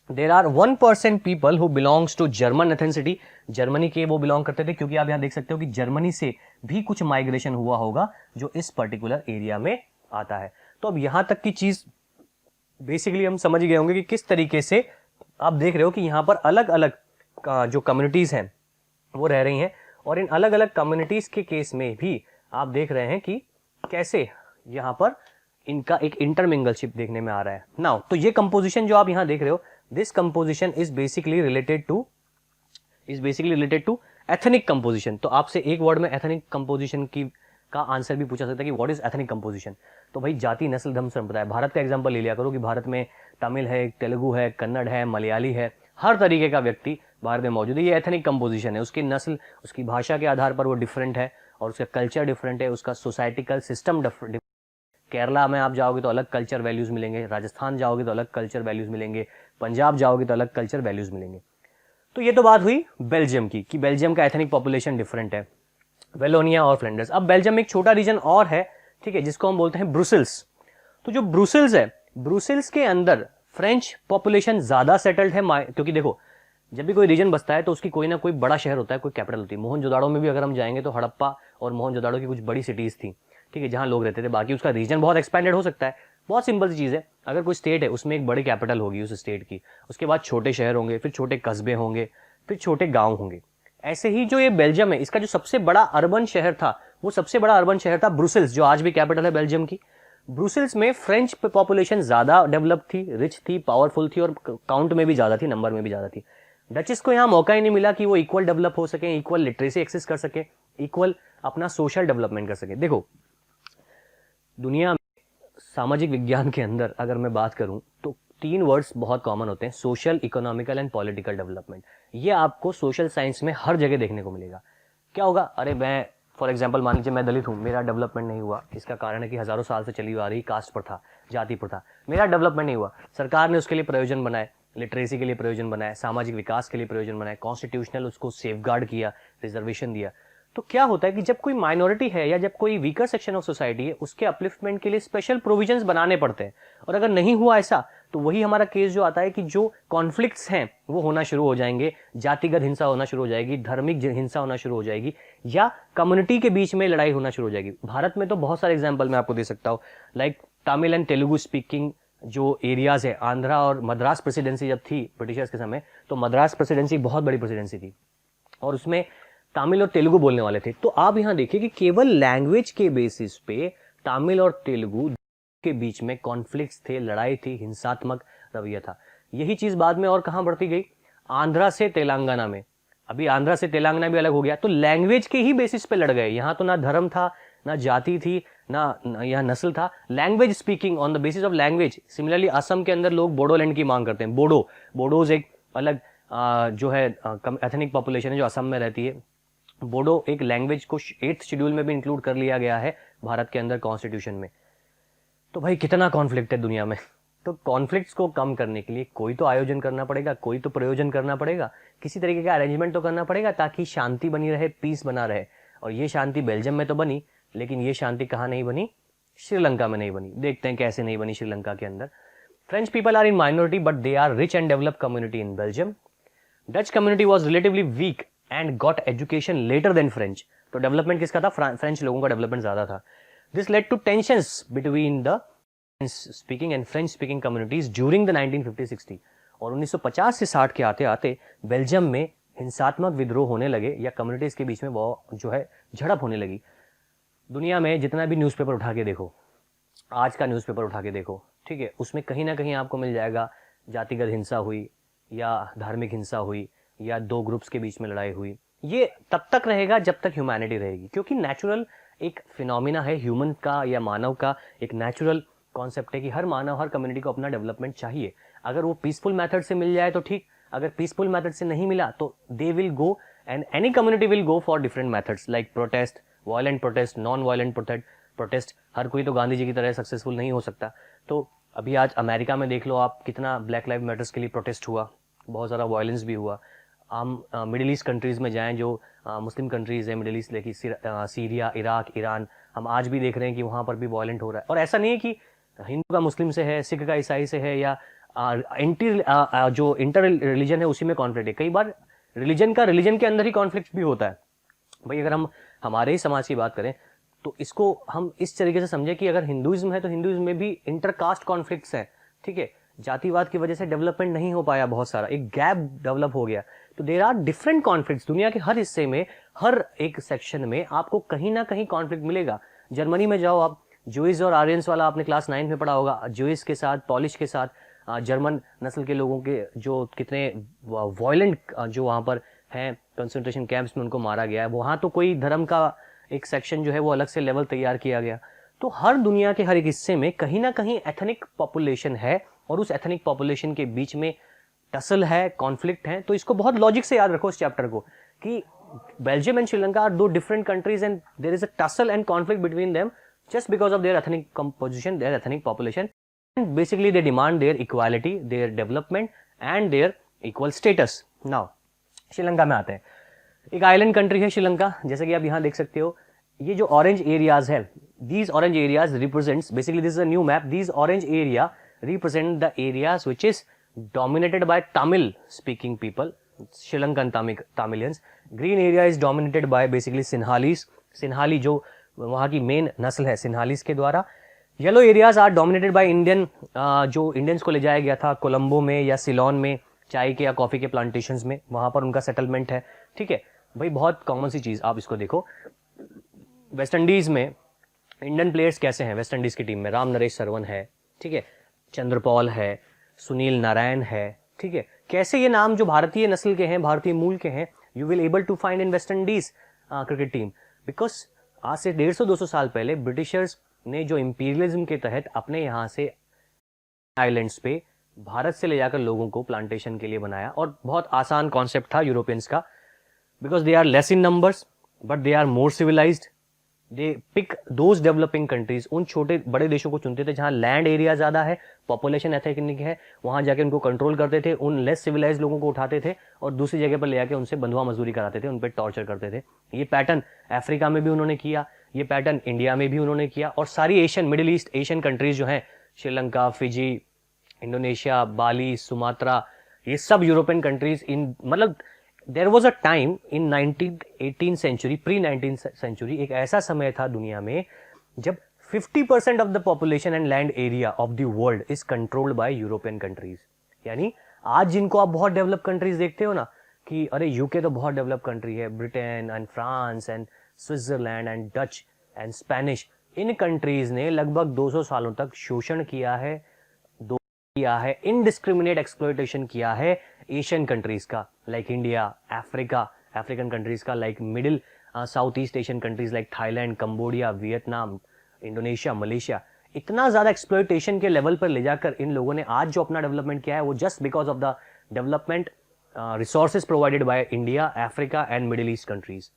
there are 1% people who belongs to German ethnicity. Germany के वो बिलोंग करते थे, क्योंकि आप यहां देख सकते हो कि जर्मनी से भी कुछ माइग्रेशन हुआ होगा जो इस पर्टिकुलर एरिया में आता है। तो अब यहां तक की चीज बेसिकली हम समझ गए होंगे कि किस तरीके से आप देख रहे हो कि यहाँ पर अलग अलग जो कम्युनिटीज हैं वो रह रही हैं, और इन अलग अलग कम्युनिटीज के केस में भी आप देख रहे हैं कि कैसे यहाँ पर इनका एक इंटरमिंगलशिप देखने में आ रहा है। नाउ तो ये कंपोजिशन जो आप यहाँ देख रहे हो, this composition is basically related to ethnic composition. तो आपसे एक वर्ड में एथनिक कंपोजिशन की का आंसर भी पूछा सकता है कि व्हाट इज एथनिक कंपोजिशन। तो भाई जाति, नस्ल, धर्म, संप्रदाय, भारत का एग्जांपल ले लिया करो कि भारत में तमिल है, तेलुगु है, कन्नड़ है, मलयाली है, हर तरीके का व्यक्ति भारत में मौजूद है। ये एथनिक कंपोजिशन है। उसकी नस्ल, उसकी भाषा के आधार पर वो डिफरेंट है और उसका कल्चर डिफरेंट है, उसका सोसाइटिकल सिस्टम डिफरेंट। केरला में आप जाओगे तो अलग कल्चर वैल्यूज मिलेंगे, राजस्थान जाओगे तो अलग कल्चर वैल्यूज मिलेंगे, पंजाब जाओगे तो अलग कल्चर वैल्यूज मिलेंगे। तो ये तो बात हुई बेल्जियम की कि बेल्जियम का एथनिक पॉपुलेशन डिफरेंट है, वेलोनिया और फ्लैंडर्स। अब बेल्जियम में एक छोटा रीजन और है, ठीक है, जिसको हम बोलते हैं ब्रुसेल्स। तो जो ब्रुसेल्स है, ब्रुसेल्स के अंदर फ्रेंच पॉपुलेशन ज्यादा सेटल्ड है, क्योंकि देखो जब भी कोई रीजन बसता है तो उसकी कोई ना कोई बड़ा शहर होता है, कोई कैपिटल होती है। मोहनजोदाड़ो में भी अगर हम जाएंगे तो हड़प्पा और मोहनजोदाड़ो की कुछ बड़ी सिटीज थी, ठीक है, जहां लोग रहते थे। बाकी उसका रीजन बहुत एक्सपेंडेड हो सकता है। बहुत सिंपल सी चीज है, अगर कोई स्टेट है उसमें एक बड़ी कैपिटल होगी उस स्टेट की, उसके बाद छोटे शहर होंगे, फिर छोटे कस्बे होंगे, फिर छोटे गांव होंगे। ऐसे ही जो ये बेल्जियम है, इसका जो सबसे बड़ा अर्बन शहर था, वो सबसे बड़ा अर्बन शहर था ब्रुसेल्स, जो आज भी कैपिटल है बेल्जियम की। ब्रुसेल्स में फ्रेंच पॉपुलेशन ज्यादा डेवलप थी, रिच थी, पावरफुल थी और काउंट में भी ज्यादा थी, नंबर में भी ज्यादा थी। डचेस को यहाँ मौका ही नहीं मिला कि वो इक्वल डेवलप हो सके, इक्वल लिटरेसी एक्सेस कर सके, इक्वल अपना सोशल डेवलपमेंट कर सके। देखो दुनिया में सामाजिक विज्ञान के अंदर अगर मैं बात करूं तो 3 वर्ड्स बहुत कॉमन होते हैं, social, economical and political development. ये आपको सोशल साइंस में हर जगह देखने को मिलेगा। क्या होगा, अरे मैं फॉर एग्जाम्पल मान लीजिए मैं दलित हूँ, मेरा डेवलपमेंट नहीं हुआ। इसका कारण है कि हजारों साल से चली आ रही कास्ट प्रथा, जाति प्रथा, मेरा डेवलपमेंट नहीं हुआ। सरकार ने उसके लिए प्रयोजन बनाए, लिटरेसी के लिए प्रयोजन बनाए, सामाजिक विकास के लिए प्रयोजन बनाए, कॉन्स्टिट्यूशनल उसको सेफगार्ड किया, रिजर्वेशन दिया। तो क्या होता है कि जब कोई माइनॉरिटी है या जब कोई वीकर सेक्शन ऑफ सोसाइटी है, उसके अपलिफ्टमेंट के लिए स्पेशल प्रोविजंस बनाने पड़ते हैं। और अगर नहीं हुआ ऐसा तो वही हमारा केस जो आता है कि जो कॉन्फ्लिक्ट्स हैं वो होना शुरू हो जाएंगे, जातिगत हिंसा होना शुरू हो जाएगी, धार्मिक हिंसा होना शुरू हो जाएगी, या कम्युनिटी के बीच में लड़ाई होना शुरू हो जाएगी। भारत में तो बहुत सारे एग्जाम्पल मैं आपको दे सकता हूँ, like Tamil and Telugu speaking जो एरियाज है, आंध्रा और मद्रास प्रेसिडेंसी जब थी ब्रिटिशर्स के समय, तो मद्रास प्रेसिडेंसी बहुत बड़ी प्रेसिडेंसी थी और उसमें तमिल और तेलुगु बोलने वाले थे। तो आप यहां देखिए कि केवल लैंग्वेज के बेसिस पे तमिल और तेलुगु के बीच में कॉन्फ्लिक्ट्स थे, लड़ाई थी, हिंसात्मक रवैया था। यही चीज बाद में और कहां बढ़ती गई, आंध्रा से तेलंगाना में। अभी आंध्रा से तेलंगाना भी अलग हो गया, तो लैंग्वेज के ही बेसिस पे लड़ गए। यहां तो ना धर्म था, ना जाति थी, ना यह नस्ल था, language speaking, on the basis of language. Similarly Assam के अंदर लोग बोडोलैंड की मांग करते हैं। बोडोज एक अलग जो है एथनिक पॉपुलेशन है जो असम में रहती है। बोडो एक लैंग्वेज को 8th शेड्यूल में भी इंक्लूड कर लिया गया है भारत के अंदर कॉन्स्टिट्यूशन में। तो भाई कितना कॉन्फ्लिक्ट है दुनिया में। तो कॉन्फ्लिक्ट्स को कम करने के लिए कोई तो आयोजन करना पड़ेगा, कोई तो प्रयोजन करना पड़ेगा, किसी तरीके का अरेंजमेंट तो करना पड़ेगा ताकि शांति बनी रहे, पीस बना रहे। और ये शांति बेल्जियम में तो बनी, लेकिन ये शांति कहाँ नहीं बनी, श्रीलंका में नहीं बनी। देखते हैं कैसे नहीं बनी श्रीलंका के अंदर। French people are in minority but they are rich and developed community in Belgium. Dutch community was relatively weak and got education later than French. तो डेवलपमेंट किसका था, फ्रेंच लोगों का डेवलपमेंट ज्यादा था। This led to tensions between the speaking and French speaking communities during the 1950-60। और 1950 से 60 के आते आते बेल्जियम में हिंसात्मक विद्रोह होने लगे या कम्युनिटीज के बीच में वो जो है झड़प होने लगी। दुनिया में जितना भी न्यूज़पेपर उठा के देखो, आज का न्यूज़पेपर उठा के देखो, ठीक है, उसमें कहीं ना कहीं आपको मिल जाएगा जातिगत हिंसा हुई या धार्मिक हिंसा हुई या 2 ग्रुप्स के बीच में लड़ाई हुई। ये तब तक रहेगा जब तक ह्यूमैनिटी रहेगी, क्योंकि नेचुरल एक फिनोमिना है ह्यूमन का या मानव का, एक नेचुरल कॉन्सेप्ट है कि हर मानव, हर कम्युनिटी को अपना डेवलपमेंट चाहिए। अगर वो पीसफुल मेथड से मिल जाए तो ठीक, अगर पीसफुल मेथड से नहीं मिला तो they will go and any community will go for different methods like protest, violent protest, non violent protest. हर कोई तो गांधी जी की तरह सक्सेसफुल नहीं हो सकता। तो अभी आज अमेरिका में देख लो आप, कितना ब्लैक लाइव मैटर्स के लिए प्रोटेस्ट हुआ, बहुत सारा वायलेंस भी हुआ। हम मिडिल ईस्ट कंट्रीज में जाएं, जो मुस्लिम कंट्रीज है मिडिल ईस्ट, लेकिन सीरिया, इराक, ईरान, हम आज भी देख रहे हैं कि वहां पर भी वायलेंट हो रहा है। और ऐसा नहीं है कि हिंदू का मुस्लिम से है, सिख का ईसाई से है, या जो इंटर रिलीजन है उसी में कॉन्फ्लिक्ट है। कई बार रिलीजन का रिलीजन के अंदर ही कॉन्फ्लिक्ट भी होता है। भाई अगर हम हमारे ही समाज की बात करें तो इसको हम इस तरीके से समझे कि अगर हिंदुइज्म है तो हिंदुइज्म में भी इंटरकास्ट कॉन्फ्लिक्ट्स हैं, ठीक है। जातिवाद की वजह से डेवलपमेंट नहीं हो पाया, बहुत सारा एक गैप डेवलप हो गया। तो देयर आर डिफरेंट कॉन्फ्लिक्ट्स दुनिया के हर हिस्से में, हर एक सेक्शन में आपको कहीं ना कहीं कॉन्फ्लिक्ट मिलेगा। जर्मनी में जाओ आप, जूइस और आर्यंस वाला आपने क्लास 9 में पढ़ा होगा। जूइस के साथ, पॉलिश के साथ, जर्मन नस्ल के लोगों के जो कितने वायलेंट जो वहां पर हैं कंसंट्रेशन कैंप्स में उनको मारा गया है। वहां तो कोई धर्म का एक सेक्शन जो है वो अलग से लेवल तैयार किया गया। तो हर दुनिया के हर एक हिस्से में कहीं ना कहीं एथनिक पॉपुलेशन है और उस एथनिक पॉपुलेशन के बीच में टसल है, कॉन्फ्लिक्ट है। तो इसको बहुत लॉजिक से याद रखो इस चैप्टर को कि बेल्जियम एंड श्रीलंका आर दो different countries and there is a tussle and conflict between them just because of their ethnic composition, their ethnic population, and basically they demand their equality, their development and their equal status. Now, Sri Lanka में आते हैं। एक island country है श्रीलंका, जैसे कि आप यहाँ देख सकते हो। ये जो ऑरेंज एरियाज है, these orange areas represents, basically this is a new map, these orange area represent the areas which is dominated by Tamil speaking people, Sri Lankan Tamilians. Green area is dominated by basically Sinhalese, Sinhali जो वहाँ की main नस्ल है सिन्हालीस के द्वारा। Yellow areas are dominated by Indian, जो Indians को ले जाया गया था कोलंबो में या सिलोन में चाय के या कॉफी के प्लांटेशंस में, वहाँ पर उनका सेटलमेंट है। ठीक है भाई, बहुत कॉमन सी चीज़, आप इसको देखो। वेस्ट इंडीज़ में इंडियन प्लेयर्स कैसे हैं? वेस्ट इंडीज़ की टीम में राम नरेश सरवन है, ठीक है, चंद्रपॉल है, सुनील नारायण है, ठीक है। कैसे ये नाम जो भारतीय नस्ल के हैं, भारतीय मूल के हैं, you will able to find in West Indies cricket team, because आज से 150-200 साल पहले ब्रिटिशर्स ने जो इंपीरियलिज्म के तहत अपने यहाँ से आइलैंड्स पे भारत से ले जाकर लोगों को प्लांटेशन के लिए बनाया, और बहुत आसान कॉन्सेप्ट था यूरोपियंस का, because they are less in numbers but they are more civilized. They pick those developing countries, उन छोटे बड़े देशों को चुनते थे जहाँ लैंड एरिया ज़्यादा है, पॉपुलेशन एथनिक है, वहाँ जाके उनको कंट्रोल करते थे, उन लेस सिविलाइज लोगों को उठाते थे और दूसरी जगह पर ले जाके उनसे बंधुआ मजदूरी कराते थे, उन पर टॉर्चर करते थे। ये पैटर्न अफ्रीका में भी उन्होंने किया, ये पैटर्न इंडिया में भी उन्होंने किया, और सारी Asian, middle East Asian countries जो हैं, Sri Lanka, Fiji, Indonesia, Bali, Sumatra, ये सब यूरोपियन कंट्रीज इन, मतलब there was a time in 18th century, pre 19th century, एक ऐसा समय था दुनिया में जब 50% of the population and land area of the world is controlled by European countries. यानी आज जिनको आप बहुत डेवलप कंट्रीज देखते हो ना, कि अरे यूके तो बहुत डेवलप कंट्री है, Britain and France and Switzerland and Dutch and Spanish, in countries ने लगभग 200 सालों तक शोषण किया है, इनडिस्क्रिमिनेट एक्सप्लॉयटेशन किया है एशियन कंट्रीज का, like India, Africa, African countries का, like middle south east Asian countries like Thailand, Cambodia, Vietnam, Indonesia, Malaysia. इतना ज्यादा एक्सप्लॉयटेशन के लेवल पर ले जाकर इन लोगों ने आज जो अपना डेवलपमेंट किया है वो just because of the development resources provided by India, Africa and middle east countries.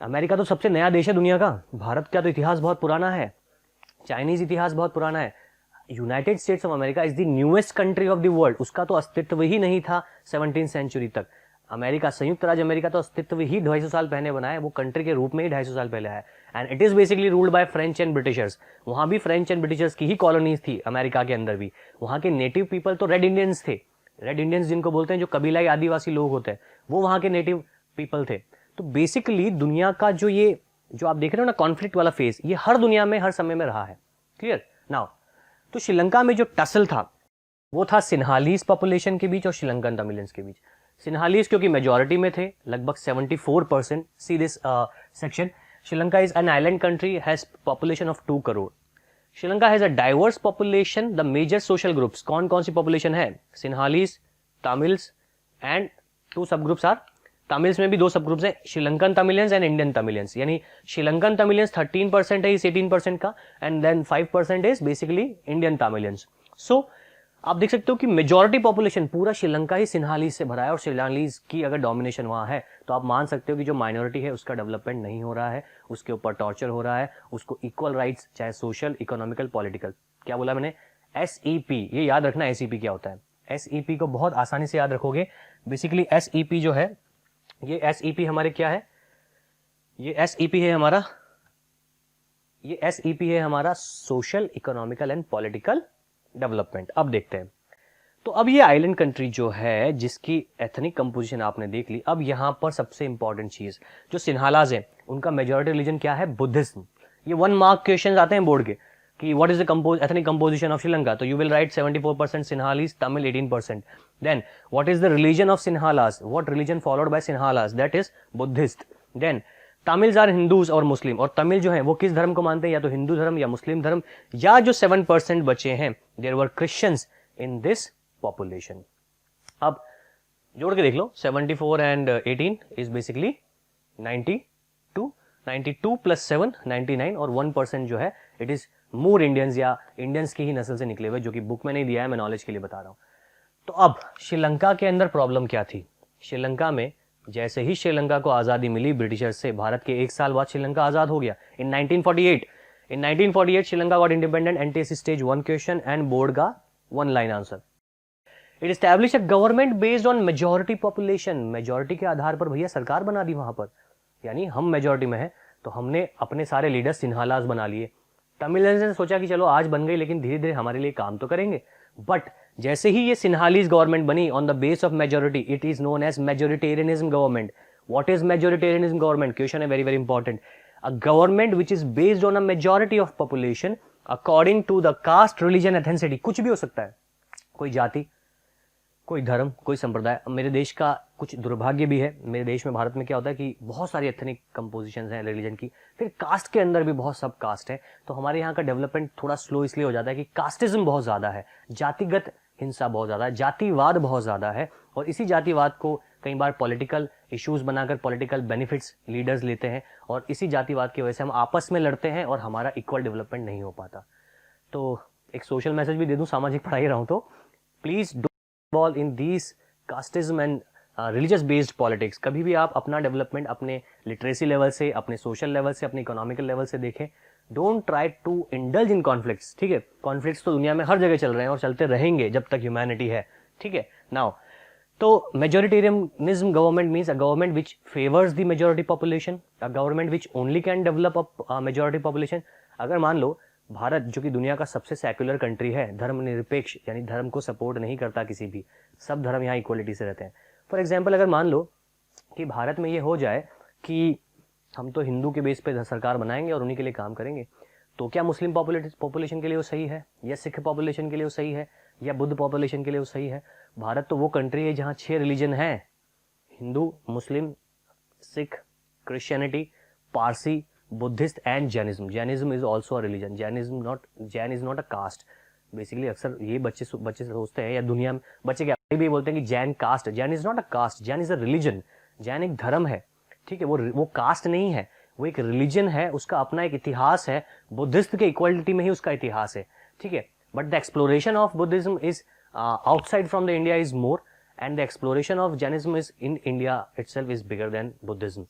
America तो सबसे नया देश है दुनिया का, भारत का तो इतिहास बहुत पुराना है, चाइनीज इतिहास बहुत पुराना है। United states of America is the newest country of the world, उसका तो अस्तित्व ही नहीं था 17th सेंचुरी तक। अमेरिका, संयुक्त राज्य अमेरिका तो अस्तित्व ही 250 साल पहले बना है, वो कंट्री के रूप में ही 250 साल पहले है, and it is basically ruled by French and Britishers. वहां भी फ्रेंच एंड ब्रिटिशर्स की ही कॉलोनीज थी, अमेरिका के अंदर भी। वहां के नेटिव पीपल तो रेड इंडियंस थे, रेड इंडियंस जिनको बोलते हैं, जो कबीलाई आदिवासी लोग होते हैं, वो वहां के नेटिव पीपल थे। तो बेसिकली दुनिया का जो आप देख रहे हो ना कॉन्फ्लिक्ट वाला फेज, ये हर दुनिया में हर समय में रहा है। Clear now? तो श्रीलंका में जो टसल था वो था सिन्हालीज पॉपुलेशन के बीच और श्रीलंकन तमिलियंस के बीच। सिन्हालीज क्योंकि मेजॉरिटी में थे, लगभग 74%। See this section, Sri Lanka is an island country, has population of 2 crore. Sri Lanka has a diverse population. The major social groups, कौन कौन सी पॉपुलेशन है? सिन्हालीज, तमिल्स एंड 2 सब ग्रुप्स आर, तमिल्स में भी 2 सब ग्रुप्स हैं, Sri Lankan Tamilians and Indian Tamilians. यानी श्रीलंकन तमिलियंस 13% है इस 18% का, and then 5% is basically Indian Tamilians. So आप देख सकते हो कि मेजॉरिटी पॉपुलेशन पूरा श्रीलंका ही सिन्हालीज से भरा है, और सिन्हालीज की अगर डोमिनेशन वहां है तो आप मान सकते हो कि जो माइनॉरिटी है उसका डेवलपमेंट नहीं हो रहा है, उसके ऊपर टॉर्चर हो रहा है, उसको इक्वल राइट्स, चाहे सोशल, इकोनॉमिकल, पॉलिटिकल, क्या बोला मैंने, SEP, ये याद रखना SEP क्या होता है। SEP को बहुत आसानी से याद रखोगे। बेसिकली SEP जो है, ये SEP हमारे क्या है, ये SEP है हमारा social, economical and political development. अब देखते हैं, तो अब ये आइलैंड कंट्री जो है जिसकी एथनिक कंपोजिशन आपने देख ली, अब यहां पर सबसे इंपॉर्टेंट चीज, जो सिन्हालाज है उनका मेजॉरिटी रिलीजन क्या है, बुद्धिज्म। ये 1 मार्क क्वेश्चन आते हैं बोर्ड के कि what is the ethnic composition of Sri Lanka, तो you will write 74% Sinhalese, Tamil 18%. Then what is the religion of Sinhalas? What religion followed by Sinhalas? That is Buddhist. Then Tamils are Hindus और मुस्लिम, और तमिल जो है वो किस धर्म को मानते हैं, या तो हिंदू धर्म या मुस्लिम धर्म, या जो 7% बचे हैं there were Christians in this population. अब जोड़ के देख लो, 74 and 18 is basically 92. 92 + 7 99 और 1% जो है इट इज मोर इंडियंस या इंडियंस की ही नस्ल से निकले हुए, जो कि बुक में नहीं दिया है, मैं नॉलेज के लिए बता रहा हूँ। तो अब श्रीलंका के अंदर प्रॉब्लम क्या थी? श्रीलंका में जैसे ही श्रीलंका को आज़ादी मिली ब्रिटिशर्स से, भारत के 1 साल बाद श्रीलंका आज़ाद हो गया इन 1948। इन 1948 Sri Lanka got independent. NTSC stage 1 question and board का 1 line answer. It establish a government based on majority population. Majority के आधार पर भैया सरकार बना दी वहां पर, यानी हम मेजोरिटी में है तो हमने अपने सारे लीडर सिन्हालाज बना लिए। तमिलियंस ने सोचा कि चलो आज बन गई, लेकिन धीरे धीरे हमारे लिए काम तो करेंगे। बट जैसे ही ये सिन्हालीज गवर्नमेंट बनी on the base of majority, it is known as majoritarianism government. What is majoritarianism government? Question है very very important. A government which is based on a majority of population according to the caste, religion, ethnicity. कुछ भी हो सकता है, कोई जाति, कोई धर्म, कोई संप्रदाय। मेरे देश का कुछ दुर्भाग्य भी है, मेरे देश में भारत में क्या होता है कि बहुत सारी एथनिक कंपोजिशंस हैं रिलीजन की, फिर कास्ट के अंदर भी बहुत सब कास्ट है। तो हमारे यहाँ का डेवलपमेंट थोड़ा स्लो इसलिए हो जाता है कि कास्टिज्म बहुत ज़्यादा है, जातिगत हिंसा बहुत ज़्यादा है, जातिवाद बहुत ज़्यादा है। और इसी जातिवाद को कई बार पॉलिटिकल इश्यूज बनाकर पॉलिटिकल बेनिफिट्स लीडर्स लेते हैं, और इसी जातिवाद की वजह से हम आपस में लड़ते हैं और हमारा इक्वल डेवलपमेंट नहीं हो पाता। तो एक सोशल मैसेज भी दे दूँ, सामाजिक पढ़ाई रहा हूँ तो please involved in these casteism and religious based politics। कभी भी आप अपना डेवलपमेंट अपने लिटरेसी लेवल से, अपने सोशल लेवल से, अपने इकोनॉमिकल लेवल से देखें। Don't try to indulge in conflicts. ठीक है, कॉन्फ्लिक्ट्स तो दुनिया में हर जगह चल रहे हैं और चलते रहेंगे जब तक ह्यूमैनिटी है। ठीक है, नाउ तो majoritarianism government means a government which favours the majority population, a government which only can develop a majority population. अगर मान लो भारत जो कि दुनिया का सबसे सेक्युलर कंट्री है, धर्मनिरपेक्ष, यानी धर्म को सपोर्ट नहीं करता किसी भी, सब धर्म यहाँ इक्वलिटी से रहते हैं। फॉर एग्जाम्पल अगर मान लो कि भारत में ये हो जाए कि हम तो हिंदू के बेस पे सरकार बनाएंगे और उन्हीं के लिए काम करेंगे, तो क्या मुस्लिम पॉपुलेशन के लिए वो सही है, या सिख पॉपुलेशन के लिए वो सही है, या बुद्ध पॉपुलेशन के लिए वो सही है? भारत तो वो कंट्री है जहाँ 6 रिलीजन है, Hindu, Muslim, Sikh, Christianity, Parsi, Buddhist and Jainism. Jainism is also a religion. Jain is not a caste. Basically अक्सर ये बच्चे सोचते हैं, या दुनिया में बच्चे क्या भी बोलते हैं कि Jain caste. Jain is not a caste, Jain is a religion. Jain एक धर्म है, ठीक है, वो कास्ट नहीं है, वो एक रिलीजन है, उसका अपना एक इतिहास है। बुद्धिस्ट के इक्वलिटी में ही उसका इतिहास है, ठीक है। But the exploration of Buddhism is outside from the India is more, and the exploration of Jainism is in India itself is bigger than Buddhism.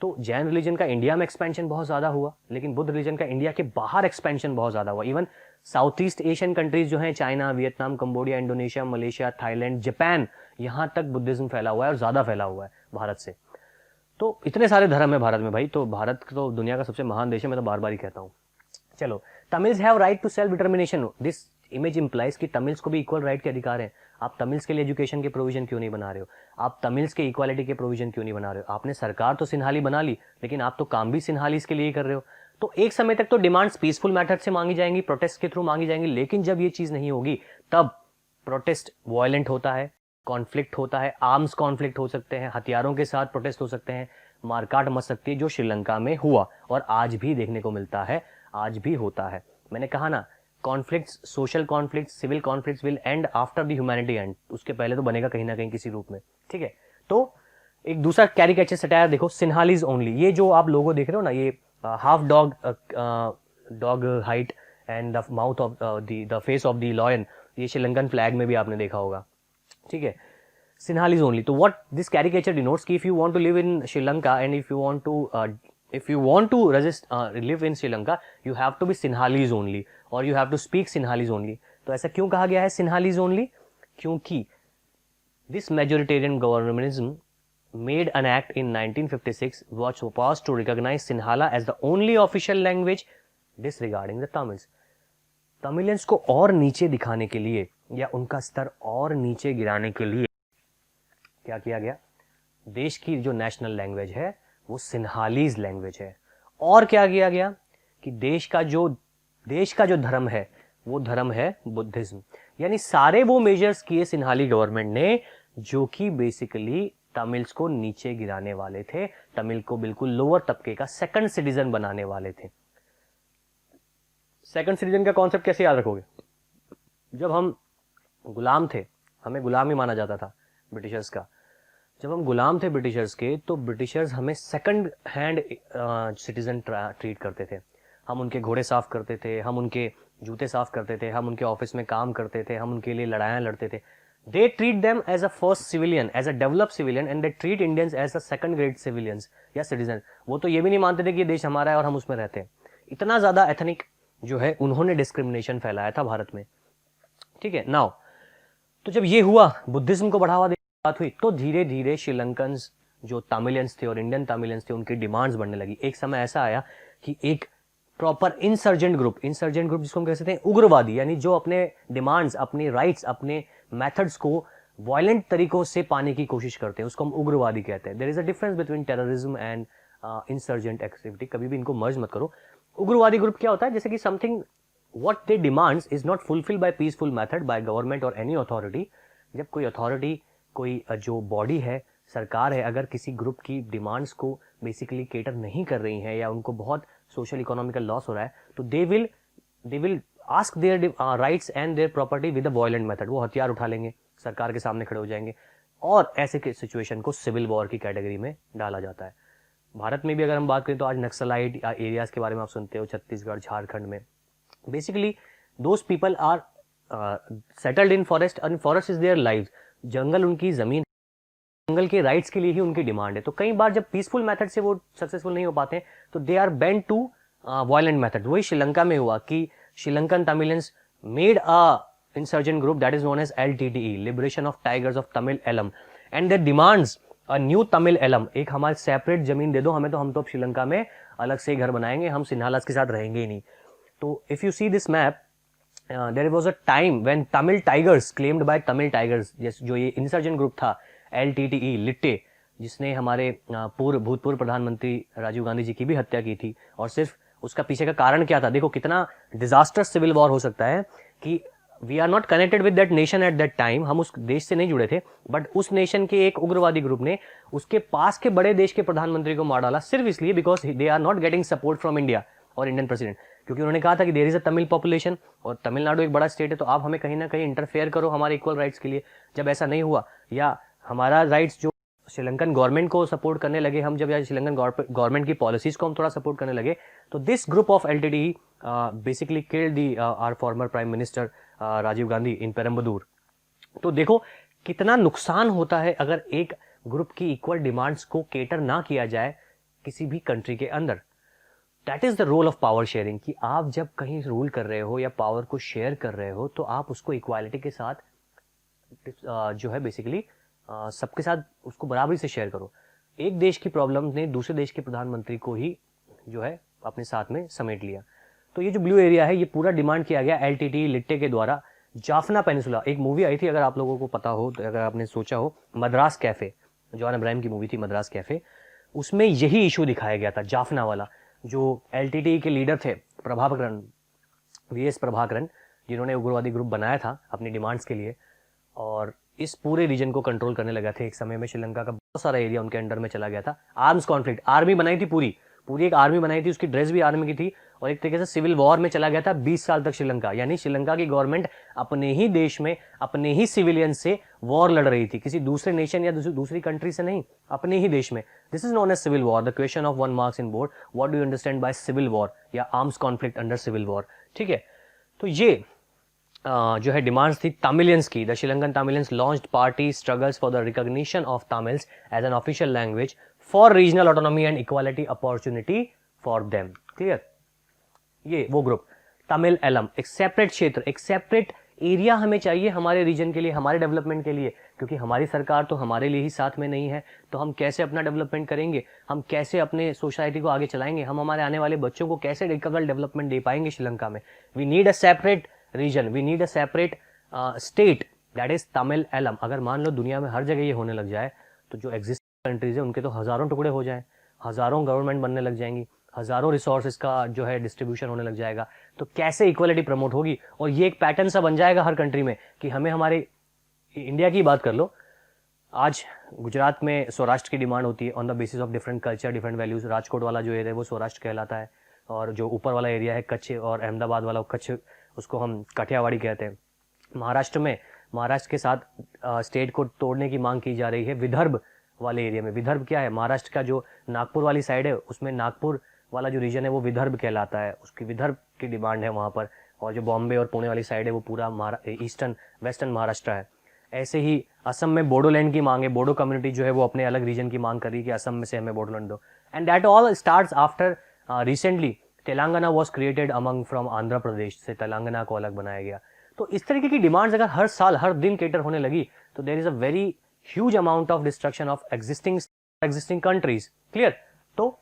तो जैन रिलीजन का इंडिया में एक्सपेंशन बहुत ज्यादा हुआ, लेकिन बुद्ध रिलीजन का इंडिया के बाहर एक्सपेंशन बहुत ज्यादा हुआ। Even south east Asian countries जो हैं, China, Vietnam, Cambodia, Indonesia, Malaysia, Thailand, Japan, यहाँ तक बुद्धिज्म फैला हुआ है और ज्यादा फैला हुआ है भारत से। तो इतने सारे धर्म है भारत में भाई, तो भारत तो दुनिया का सबसे महान देश है, मैं तो बार बार ही कहता हूँ। चलो, Tamils have right to self determination. This image implies कि तमिल्स को भी इक्वल राइट के अधिकार है। आप तमिल्स के लिए एजुकेशन के प्रोविजन क्यों नहीं बना रहे हो? आप तमिल्स के इक्वालिटी के प्रोविजन क्यों नहीं बना रहे हो? आपने सरकार तो सिन्हाली बना ली, लेकिन आप तो काम भी सिन्हालीस के लिए ही कर रहे हो। तो एक समय तक तो डिमांड्स पीसफुल मेथड से मांगी जाएंगी, प्रोटेस्ट के थ्रू मांगी जाएंगी, लेकिन जब ये चीज नहीं होगी तब प्रोटेस्ट वायलेंट होता है, कॉन्फ्लिक्ट होता है, आर्म्स कॉन्फ्लिक्ट हो सकते हैं, हथियारों के साथ प्रोटेस्ट हो सकते हैं, मारकाट मच सकती है, जो श्रीलंका में हुआ और आज भी देखने को मिलता है, आज भी होता है। मैंने कहा ना, conflicts, social conflicts, civil conflicts will end after the humanity end. उसके पहले तो बनेगा कहीं ना कहीं किसी रूप में, ठीक है। तो एक दूसरा कैरिकेचर सटायर देखो, सिन्हालीज ओनली। ये जो आप लोगो देख रहे हो ना, ये half dog height and the mouth of the face of the lion, ये श्रीलंकन फ्लैग में भी आपने देखा होगा, ठीक है। सिन्हालीज ओनली। तो व्हाट दिस कैरिकेचर डिनोट्स कि if you want to live in Sri Lanka and if you want to resist live in Sri Lanka, you have to be Sinhalese only or you have to speak Sinhalese only। तो ऐसा क्यों कहा गया है Sinhalese only? क्योंकि this majoritarian governmentalism made an act in 1956 which was to recognize Sinhala as the only official language disregarding the Tamils। Tamilians को और नीचे दिखाने के लिए या उनका स्तर और नीचे गिराने के लिए क्या किया गया? देश की जो नेशनल लैंग्वेज है वो सिन्हालीज लैंग्वेज है। और क्या किया गया कि देश का जो धर्म है वो धर्म है बुद्धिज्म। यानी सारे वो मेजर्स किए सिन्हाली गवर्नमेंट ने जो कि बेसिकली तमिल्स को नीचे गिराने वाले थे, तमिल को बिल्कुल लोअर तबके का सेकंड सिटीजन बनाने वाले थे। सेकंड सिटीजन का कॉन्सेप्ट कैसे याद रखोगे? जब हम गुलाम थे, हमें गुलाम ही माना जाता था ब्रिटिशर्स का, जब हम गुलाम थे ब्रिटिशर्स के, तो ब्रिटिशर्स हमें सेकंड हैंड सिटीजन ट्रीट करते थे। हम उनके घोड़े साफ करते थे, हम उनके जूते साफ करते थे, हम उनके ऑफिस में काम करते थे, हम उनके लिए लड़ाइयाँ लड़ते थे। They treat them as a first civilian, as a developed civilian, and they treat Indians as a second grade civilians या सिटीजन। वो तो ये भी नहीं मानते थे कि ये देश हमारा है और हम उसमें रहते हैं। इतना ज़्यादा एथनिक जो है उन्होंने डिस्क्रिमिनेशन फैलाया था भारत में। ठीक है, नाउ तो जब ये हुआ, बुद्धिज्म को बढ़ावा देने की बात हुई, तो धीरे धीरे श्रीलंकन जो तमिलियंस थे और इंडियन तमिलियंस थे, उनकी डिमांड्स बढ़ने लगी। एक समय ऐसा आया कि एक प्रॉपर इंसर्जेंट ग्रुप जिसको हम कह सकते हैं उग्रवादी, यानी जो अपने डिमांड्स, अपने राइट्स, अपने मेथड्स को वायलेंट तरीकों से पाने की कोशिश करते हैं, उसको हम उग्रवादी कहते हैं। There is a difference between terrorism and insurgent activity, कभी भी इनको मर्ज मत करो। उग्रवादी ग्रुप क्या होता है, जैसे कि something what they demands is not fulfilled by peaceful method by government or any authority। जब कोई अथॉरिटी, कोई जो बॉडी है, सरकार है, अगर किसी ग्रुप की डिमांड्स को बेसिकली केटर नहीं कर रही है या उनको बहुत सोशल इकोनॉमिकल लॉस हो रहा है, तो they will ask their rights and their property with a violent method. वो हथियार उठा लेंगे, सरकार के सामने खड़े हो जाएंगे, और ऐसे सिचुएशन को सिविल वॉर की कैटेगरी में डाला जाता है। भारत में भी अगर हम बात करें तो आज नक्सलाइट एरियाज के बारे में आप सुनते हो, छत्तीसगढ़, झारखंड में। Basically, those people are settled in forest and forest is their lives। जंगल उनकी जमीन, जंगल के राइट्स के लिए ही उनकी डिमांड है। तो कई बार जब पीसफुल मेथड से वो सक्सेसफुल नहीं हो पाते हैं, तो they are bent to violent method. वही श्रीलंका में हुआ कि Sri Lankan Tamilians made a insurgent group that is known as LTTE, liberation of tigers of Tamil Eelam, and there demands a new Tamil Eelam. एक हमारे सेपरेट जमीन दे दो हमें, तो हम तो अब श्रीलंका में अलग से घर बनाएंगे, हम सिन्हालास के साथ रहेंगे ही नहीं। तो if you see this map, there was a time when Tamil Tigers claimed by Tamil Tigers, जो ये इंसर्जेंट ग्रुप था LTTE लिट्टे, जिसने हमारे भूतपूर्व प्रधानमंत्री राजीव गांधी जी की भी हत्या की थी। और सिर्फ उसका पीछे का कारण क्या था, देखो कितना डिजास्टर सिविल वॉर हो सकता है कि we are not connected with that nation at that time, हम उस देश से नहीं जुड़े थे, बट उस नेशन के एक उग्रवादी ग्रुप ने उसके पास के बड़े देश के प्रधानमंत्री को मार डाला, सिर्फ इसलिए because they are not getting support from India और इंडियन प्रेसिडेंट। क्योंकि उन्होंने कहा था कि there is a Tamil population और तमिलनाडु एक बड़ा स्टेट है, तो आप हमें कहीं ना कहीं इंटरफेयर करो हमारे इक्वल राइट्स के लिए। जब ऐसा नहीं हुआ, या हमारा राइट्स जो श्रीलंकन गवर्नमेंट को सपोर्ट करने लगे हम, जब या श्रीलंकन गवर्नमेंट की पॉलिसीज को हम थोड़ा सपोर्ट करने लगे, तो this group of LTTE basically killed the our former prime minister Rajiv Gandhi in Perumbudur. तो देखो कितना नुकसान होता है अगर एक ग्रुप की इक्वल डिमांड्स को केटर ना किया जाए किसी भी कंट्री के अंदर। That is the role of power sharing, कि आप जब कहीं रूल कर रहे हो या पावर को शेयर कर रहे हो, तो आप उसको इक्वालिटी के साथ जो है बेसिकली सबके साथ उसको बराबरी से शेयर करो। एक देश की प्रॉब्लम ने दूसरे देश के प्रधानमंत्री को ही जो है अपने साथ में समेट लिया। तो ये जो ब्लू एरिया है, ये पूरा डिमांड किया गया LTTE लिट्टे के द्वारा। जाफना पेनिसुला, एक मूवी आई थी, अगर आप लोगों को पता हो, तो अगर आपने सोचा हो, मद्रास कैफे, जॉन अब्राहम की मूवी थी मद्रास कैफे, उसमें यही इशू दिखाया गया था, जाफना वाला। जो LTTE के लीडर थे प्रभाकरन, VS प्रभाकरन, जिन्होंने उग्रवादी ग्रुप बनाया था अपनी डिमांड्स के लिए, और इस पूरे रीजन को कंट्रोल करने लगा थे। एक समय में श्रीलंका का बहुत सारा एरिया उनके अंडर में चला गया था। आर्म्स कॉन्फ्लिक्ट, आर्मी बनाई थी, पूरी एक आर्मी बनाई थी, उसकी ड्रेस भी आर्मी की थी, और एक तरीके से सिविल वॉर में चला गया था 20 साल तक श्रीलंका। यानी श्रीलंका की गवर्नमेंट अपने ही देश में अपने ही सिविलियन से वॉर लड़ रही थी, किसी दूसरे नेशन या दूसरी कंट्री से नहीं, अपने ही देश में। This is known as civil war. The question of 1 marks in board, what do you understand by civil war या arms conflict under civil war. ठीक है, तो ये जो है डिमांड्स थी तमिलियंस की। The Sri Lankan Tamilians launched party struggles for the recognition of Tamils as an official language for regional autonomy and equality opportunity for them. Clear, ये वो ग्रुप तमिल एलम, एक सेपरेट क्षेत्र, एक सेपरेट एरिया हमें चाहिए हमारे रीजन के लिए, हमारे डेवलपमेंट के लिए, क्योंकि हमारी सरकार तो हमारे लिए ही साथ में नहीं है। तो हम कैसे अपना डेवलपमेंट करेंगे, हम कैसे अपने सोसाइटी को आगे चलाएंगे, हम हमारे आने वाले बच्चों को कैसे इक्वल डेवलपमेंट दे पाएंगे श्रीलंका में। We need a separate region, we need a separate state, that is Tamil Eelam. अगर मान लो दुनिया में हर जगह ये होने लग जाए, तो जो एग्जिस्टिंग कंट्रीज है उनके तो हजारों टुकड़े हो जाएं, हजारों गवर्नमेंट बनने लग जाएंगी, हजारों रिसोर्सेज का जो है डिस्ट्रीब्यूशन होने लग जाएगा। तो कैसे इक्वलिटी प्रमोट होगी, और ये एक पैटर्न सा बन जाएगा हर कंट्री में कि हमें, हमारे इंडिया की बात कर लो, आज गुजरात में स्वराष्ट्र की डिमांड होती है on the basis of different culture, different values. Rajkot वाला जो एरिया है वो स्वराष्ट्र कहलाता है, और जो ऊपर वाला एरिया है कच्छ और अहमदाबाद वाला कच्छ, उसको हम काठियावाड़ी कहते हैं। महाराष्ट्र में, महाराष्ट्र के साथ स्टेट को तोड़ने की मांग की जा रही है, विदर्भ वाले एरिया में, विदर्भ क्या है, महाराष्ट्र का जो नागपुर वाली साइड है उसमें नागपुर वाला जो रीजन है वो विदर्भ कहलाता है, उसकी विदर्भ की डिमांड है वहाँ पर। और जो बॉम्बे और पुणे वाली साइड है वो पूरा ईस्टर्न वेस्टर्न महाराष्ट्र है। ऐसे ही असम में बोडोलैंड की मांग है, बोडो कम्युनिटी जो है वो अपने अलग रीजन की मांग कर रही है कि असम में से हमें बोडोलैंड दो। And that all starts after recently Telangana was created among from Andhra Pradesh, से तेलंगाना को अलग बनाया गया। तो इस तरीके की डिमांड्स अगर हर साल हर दिन केटर होने लगी तो there is a very huge amount of destruction of existing countries. Clear? So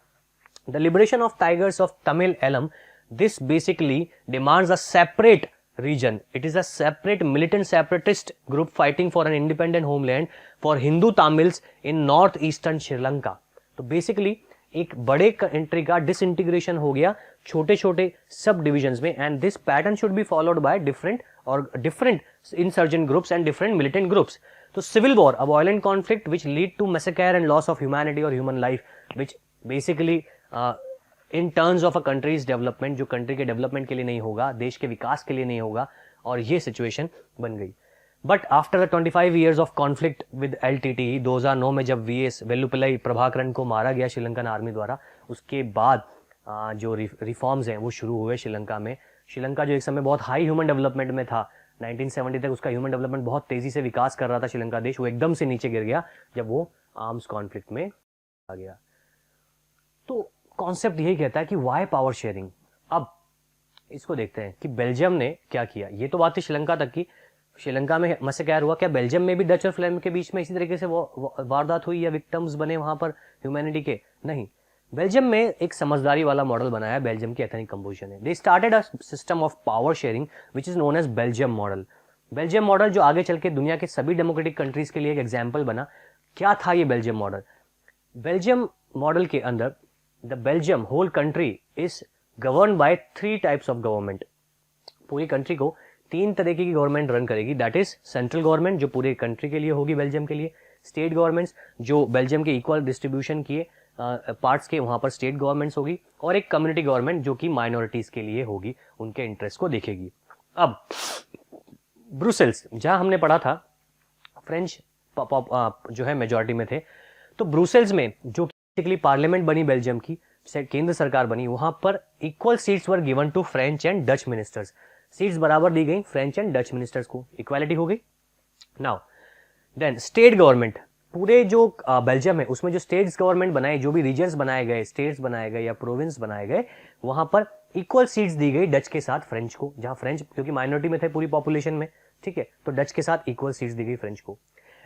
the liberation of tigers of Tamil Eelam, this basically demands a separate region. It is a separate militant separatist group fighting for an independent homeland for Hindu Tamils in northeastern Sri Lanka. तो basically एक बड़े country का disintegration हो गया छोटे छोटे सब divisions में, and this pattern should be followed by different insurgent groups and different militant groups. तो civil war, a violent conflict which lead to massacre and loss of humanity और human life, which basically in terms of a countries development, जो country के development के लिए नहीं होगा, देश के विकास के लिए नहीं होगा, और ये सिचुएशन बन गई. But after 25 years of conflict with LTTE 2009 में जब VS वेलुपिलाई प्रभाकरन को मारा गया श्रीलंकन आर्मी द्वारा, उसके बाद जो रिफॉर्म्स हैं वो शुरू हुए श्रीलंका में. श्रीलंका जो एक समय बहुत हाई ह्यूमन डेवलपमेंट में था, 1970 तक उसका ह्यूमन डेवलपमेंट बहुत तेजी से विकास कर रहा था श्रीलंका देश, वो एकदम से नीचे गिर गया जब वो आर्म्स कॉन्फ्लिक्ट में आ गया. तो कॉन्सेप्ट यही कहता है कि वाई पावर शेयरिंग. अब इसको देखते हैं कि बेल्जियम ने क्या किया. ये तो बात थी श्रीलंका तक की. श्रीलंका में मैसेकर हुआ, क्या बेल्जियम में भी डच और फ्लेम के बीच में इसी तरीके से वारदात हुई या विक्टिम्स बने वहां पर ह्यूमैनिटी के? नहीं. बेल्जियम में एक समझदारी वाला मॉडल बनाया बेल्जियम की एथनिक कंपोजिशन है. They started a system of power sharing which is known as Belgium model. Belgium model जो आगे चल के दुनिया के सभी डेमोक्रेटिक कंट्रीज के लिए एक एग्जाम्पल बना. क्या था ये बेल्जियम मॉडल? बेल्जियम मॉडल के अंदर the Belgium whole country is govern by 3 types of government. पूरी कंट्री को 3 तरीके की गवर्नमेंट रन करेगी. दैट इज सेंट्रल गवर्नमेंट जो पूरे कंट्री के लिए होगी बेल्जियम के लिए, स्टेट गवर्नमेंट्स जो बेल्जियम के इक्वल डिस्ट्रीब्यूशन किए पार्ट्स के वहां पर स्टेट गवर्नमेंट्स होगी, और एक कम्युनिटी गवर्नमेंट जो कि माइनॉरिटीज के लिए होगी, उनके इंटरेस्ट को देखेगी. अब ब्रुसेल्स जहां हमने पढ़ा था, फ्रेंच जो है मेजॉरिटी में थे, तो ब्रुसेल्स में जो बेसिकली पार्लियामेंट बनी बेल्जियम की, केंद्र सरकार बनी, वहां पर equal seats were given to French and Dutch ministers. Seats बराबर दी गई फ्रेंच एंड डच मिनिस्टर्स को, इक्वालिटी हो गई. नाउ देन स्टेट गवर्नमेंट, पूरे जो बेल्जियम है उसमें जो स्टेट्स गवर्नमेंट बनाए, जो भी रीजन्स बनाए गए, स्टेट्स बनाए गए या प्रोविंस बनाए गए, वहां पर इक्वल सीट्स दी गई डच के साथ फ्रेंच को, जहां फ्रेंच क्योंकि माइनॉरिटी में थे पूरी पॉपुलेशन में, ठीक है, तो डच के साथ इक्वल सीट्स दी गई फ्रेंच को.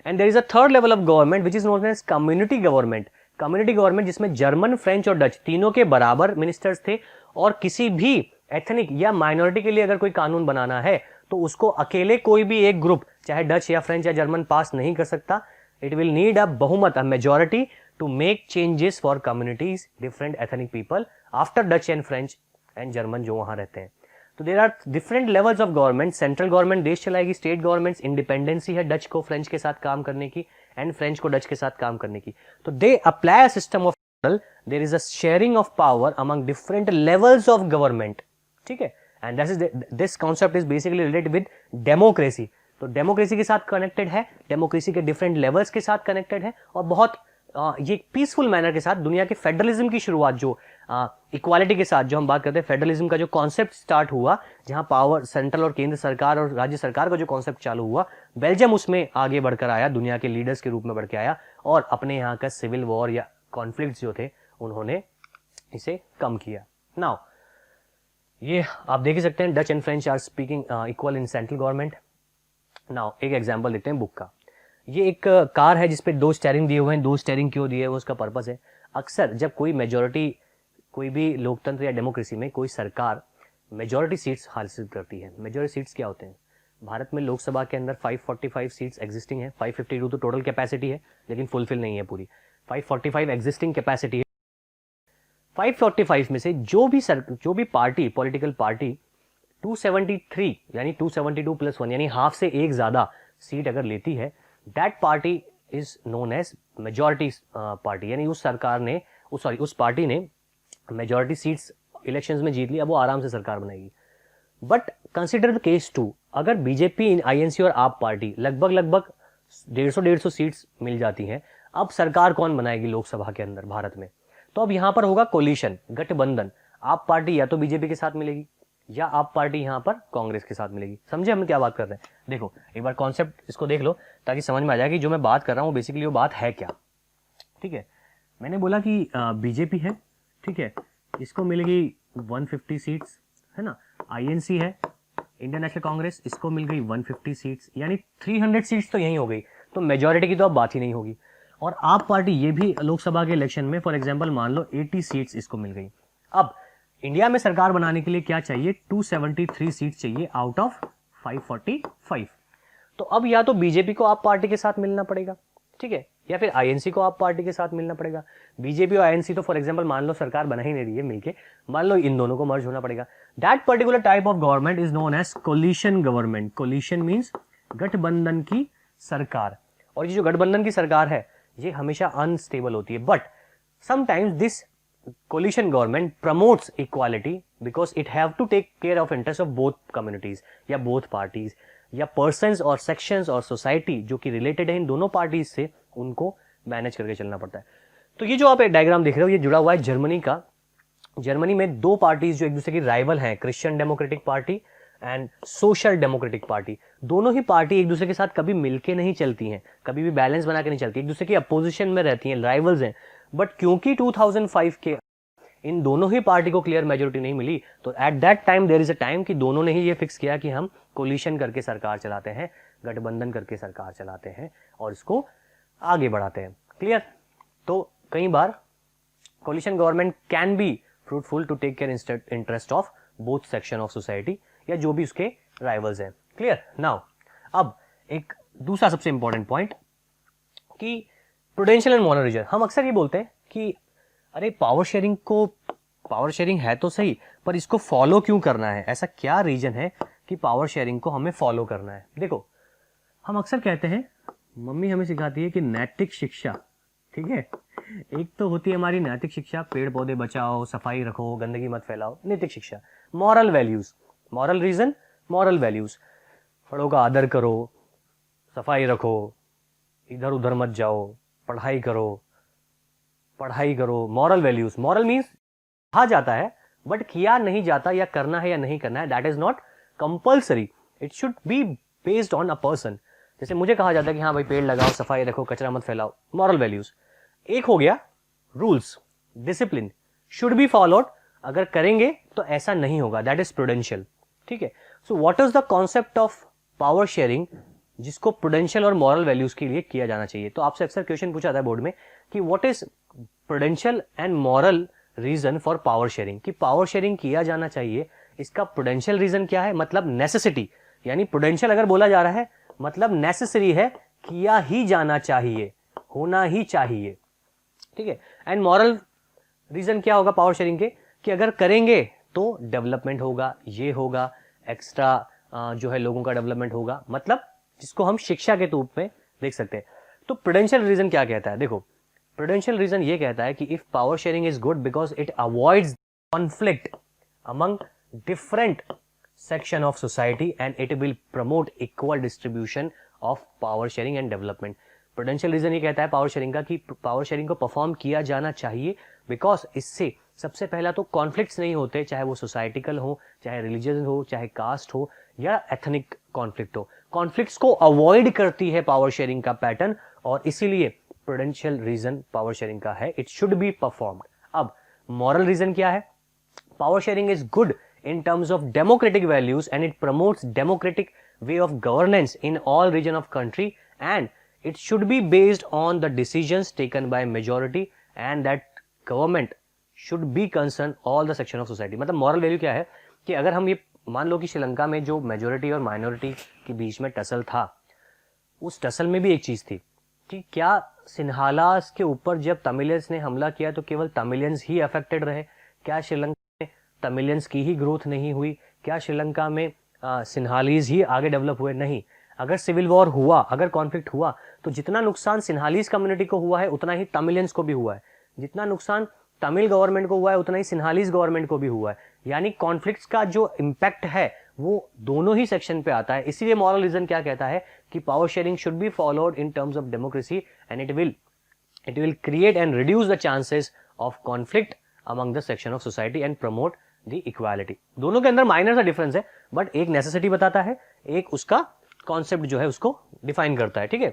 And there is a third level of government which is known as community government. Community government जिसमें जर्मन, फ्रेंच और डच तीनों के बराबर मिनिस्टर्स थे, और किसी भी एथनिक या माइनॉरिटी के लिए अगर कोई कानून बनाना है तो उसको अकेले कोई भी एक ग्रुप, चाहे डच या फ्रेंच या जर्मन, पास नहीं कर सकता. इट विल नीड अ बहुमत, a majority to make changes for communities, different ethnic people after Dutch and French and German जो वहां रहते हैं. तो there are different levels of government. Central government देश चलाएगी, स्टेट गवर्नमेंट्स इंडिपेंडेंसी है Dutch को फ्रेंच के साथ काम करने की एंड फ्रेंच को डच के साथ काम करने की. तो they apply a system of model, there is a sharing of power among different levels of government, ठीक है. And this concept is basically related with democracy. तो डेमोक्रेसी के साथ कनेक्टेड है, डेमोक्रेसी के डिफरेंट लेवल्स के साथ कनेक्टेड है, और बहुत ये पीसफुल मैनर के साथ दुनिया के फेडरलिज्म की शुरुआत, जो इक्वालिटी के साथ जो हम बात करते हैं, फेडरलिज्म का जो कॉन्सेप्ट स्टार्ट हुआ, जहां पावर सेंट्रल और केंद्र सरकार और राज्य सरकार का जो कॉन्सेप्ट चालू हुआ, बेल्जियम उसमें आगे बढ़कर आया, दुनिया के लीडर्स के रूप में बढ़ के आया, और अपने यहाँ का सिविल वॉर या कॉन्फ्लिक्ट जो थे उन्होंने इसे कम किया. नाउ ये आप देख ही सकते हैं, Dutch and French are speaking equal in central government. Now एक एग्जांपल देखते हैं बुक का. ये एक कार है जिसपे 2 स्टीयरिंग दिए हुए हैं. 2 स्टीयरिंग क्यों दिए हुए, उसका पर्पस है, अक्सर जब कोई मेजॉरिटी, कोई भी लोकतंत्र या डेमोक्रेसी में कोई सरकार मेजॉरिटी सीट्स हासिल करती है. मेजॉरिटी सीट्स क्या होते हैं? भारत में लोकसभा के अंदर 545 सीट्स एग्जिस्टिंग है. 552 तो टोटल कैपेसिटी है, लेकिन फुलफिल नहीं है पूरी. 545 एग्जिस्टिंग कैपेसिटी है. 545 में से जो भी पार्टी, पॉलिटिकल पार्टी 273 यानी 272 प्लस 1 यानी हाफ से एक ज्यादा सीट अगर लेती है, that party is known as majority party. यानी उस सरकार ने उस पार्टी ने मेजॉरिटी सीट्स इलेक्शंस में जीत ली, अब वो आराम से सरकार बनाएगी. बट कंसिडर द केस 2, अगर बीजेपी, आईएनसी और आप पार्टी लगभग 150 सीट्स मिल जाती हैं, अब सरकार कौन बनाएगी लोकसभा के अंदर भारत में? तो अब यहाँ पर होगा कोलिशन, गठबंधन। आप पार्टी या तो बीजेपी के साथ मिलेगी या आप पार्टी यहाँ पर कांग्रेस के साथ मिलेगी। समझे हम क्या बात कर रहे हैं? देखो एक बार कॉन्सेप्ट इसको देख लो ताकि समझ में आ जाए कि जो मैं बात कर रहा हूँ बेसिकली वो बात है क्या। ठीक है, मैंने बोला कि बीजेपी है, ठीक है, इसको मिलेगी 150 सीट्स, है ना। आईएनसी है, इंडियन नेशनल कांग्रेस, इसको मिल गई 150 सीट्स, यानी 300 सीट्स तो यही हो गई। तो मेजॉरिटी की तो अब बात ही नहीं होगी। और आप पार्टी ये भी लोकसभा के इलेक्शन में फॉर एग्जांपल मान लो 80 सीट्स इसको मिल गई। अब इंडिया में सरकार बनाने के लिए क्या चाहिए? 273 सीट चाहिए आउट ऑफ 545। तो अब या तो बीजेपी को आप पार्टी के साथ मिलना पड़ेगा, ठीक है, या फिर आईएनसी को आप पार्टी के साथ मिलना पड़ेगा। बीजेपी और आईएनसी तो फॉर एग्जांपल मान लो सरकार बना ही नहीं रही है मिलके, मान लो इन दोनों को मर्ज होना पड़ेगा। That particular type of government is known as coalition government. Coalition means गठबंधन की सरकार। और ये जो गठबंधन की सरकार है ये हमेशा अनस्टेबल होती है, but sometimes this coalition government promotes equality because it have to take care of interest of both communities या both parties या persons और sections और society जो कि related है इन दोनों parties से, उनको मैनेज करके चलना पड़ता है। तो ये जो आप एक डायग्राम देख रहे हो ये जुड़ा हुआ है जर्मनी का। जर्मनी में दो पार्टीज जो एक दूसरे की राइवल हैं, Christian democratic party and social democratic party. दोनों ही पार्टी एक दूसरे के साथ कभी मिलके नहीं चलती हैं, कभी भी बैलेंस बना के नहीं चलती, एक दूसरे की अपोजिशन में रहती हैं, राइवल्स हैं। बट क्योंकि 2005 के इन दोनों ही पार्टी को क्लियर मेजोरिटी नहीं मिली, तो at that time there is a time कि दोनों ने ही ये फिक्स किया कि हम कोलिशन करके सरकार चलाते हैं, गठबंधन करके सरकार चलाते हैं और इसको आगे बढ़ाते हैं। क्लियर? तो कई बार coalition government can be fruitful to take care interest of both section of society या जो भी उसके राइवल्स हैं। क्लियर? नाउ अब एक दूसरा सबसे इंपॉर्टेंट पॉइंट कि प्रूडेंशियल एंड मॉरल रीजन। हम अक्सर ये बोलते हैं कि अरे पावर शेयरिंग है तो सही, पर इसको फॉलो क्यों करना है? ऐसा क्या रीजन है कि पावर शेयरिंग को हमें फॉलो करना है? देखो हम अक्सर कहते हैं, मम्मी हमें सिखाती है कि नैतिक शिक्षा, ठीक है, एक तो होती है हमारी नैतिक शिक्षा, पेड़ पौधे बचाओ, सफाई रखो, गंदगी मत फैलाओ, नैतिक शिक्षा। Moral values, moral reason, moral values, बड़ों का आदर करो, सफाई रखो, इधर उधर मत जाओ, पढ़ाई करो, मॉरल वैल्यूज। मॉरल मीन्स कहा जाता है बट किया नहीं जाता, या करना है या नहीं करना है, that is not compulsory, it should be based on a person. जैसे मुझे कहा जाता है कि हाँ भाई पेड़ लगाओ, सफाई रखो, कचरा मत फैलाओ, मॉरल वैल्यूज। एक हो गया rules, discipline should be followed, अगर करेंगे तो ऐसा नहीं होगा, दैट इज प्रूडेंशियल। ठीक है, so what is the concept of power sharing जिसको प्रूडेंशियल और मॉरल वैल्यूज के लिए किया जाना चाहिए? तो आपसे अक्सर क्वेश्चन पूछा जाता है बोर्ड में कि what is prudential and moral reason for power sharing, कि पावर शेयरिंग किया जाना चाहिए, इसका प्रूडेंशियल रीजन क्या है? मतलब नेसेसिटी, यानी प्रूडेंशियल अगर बोला जा रहा है मतलब नेसेसरी है, किया ही जाना चाहिए, होना ही चाहिए। ठीक है, एंड मॉरल रीजन क्या होगा पावर शेयरिंग के? कि अगर करेंगे तो डेवलपमेंट होगा, ये होगा, एक्स्ट्रा जो है लोगों का डेवलपमेंट होगा, मतलब जिसको हम शिक्षा के रूप में देख सकते हैं। तो प्रूडेंशियल रीजन क्या कहता है? देखो प्रूडेंशियल रीजन ये कहता है कि if power sharing is good because it avoids conflict among different section of society and it will promote equal distribution of power sharing and development. Prudential reason ये कहता है पावर शेयरिंग का कि power sharing को perform किया जाना चाहिए because इससे सबसे पहला तो कॉन्फ्लिक्ट्स नहीं होते, चाहे वो सोसाइटिकल हो, चाहे रिलीजियस हो, चाहे कास्ट हो या एथनिक कॉन्फ्लिक्ट हो। कॉन्फ्लिक्ट्स को अवॉइड करती है पावर शेयरिंग का पैटर्न, और इसीलिए प्रूडेंशियल रीजन पावर शेयरिंग का है, इट शुड बी परफॉर्म्ड। अब मॉरल रीजन क्या है? Power sharing is good in terms of democratic values and it promotes democratic way of governance in all region of country and it should be based on the decisions taken by majority and that government should be concerned all the section of society। मतलब moral value क्या है कि अगर हम ये मान लो कि श्रीलंका में जो मेजोरिटी और माइनॉरिटी के बीच में टसल था, उस टसल में भी एक चीज थी कि क्या सिन्हालास के ऊपर जब तमिलियंस ने हमला किया तो केवल तमिलियंस ही अफेक्टेड रहे? क्या श्रीलंका तमिलियंस की ही ग्रोथ नहीं हुई? क्या श्रीलंका में सिन्हालीज ही आगे डेवलप हुए? नहीं। अगर सिविल वॉर हुआ, अगर कॉन्फ्लिक्ट हुआ, तो जितना नुकसान सिन्हालीज कम्युनिटी को हुआ है उतना ही तमिलियंस को भी हुआ है, जितना नुकसान तमिल गवर्नमेंट को हुआ है उतना ही सिन्हालीज गवर्नमेंट को भी हुआ है। यानी कॉन्फ्लिक्ट्स का जो इम्पैक्ट है वो दोनों ही सेक्शन पे आता है। इसीलिए मॉरल रीजन क्या कहता है कि power sharing should be followed in terms of democracy and it will It will create and reduce the chances of conflict among the section of society and promote the equality. दोनों के अंदर minor सा difference है, but एक necessity बताता है, एक उसका कॉन्सेप्ट जो है उसको डिफाइन करता है. ठीक है,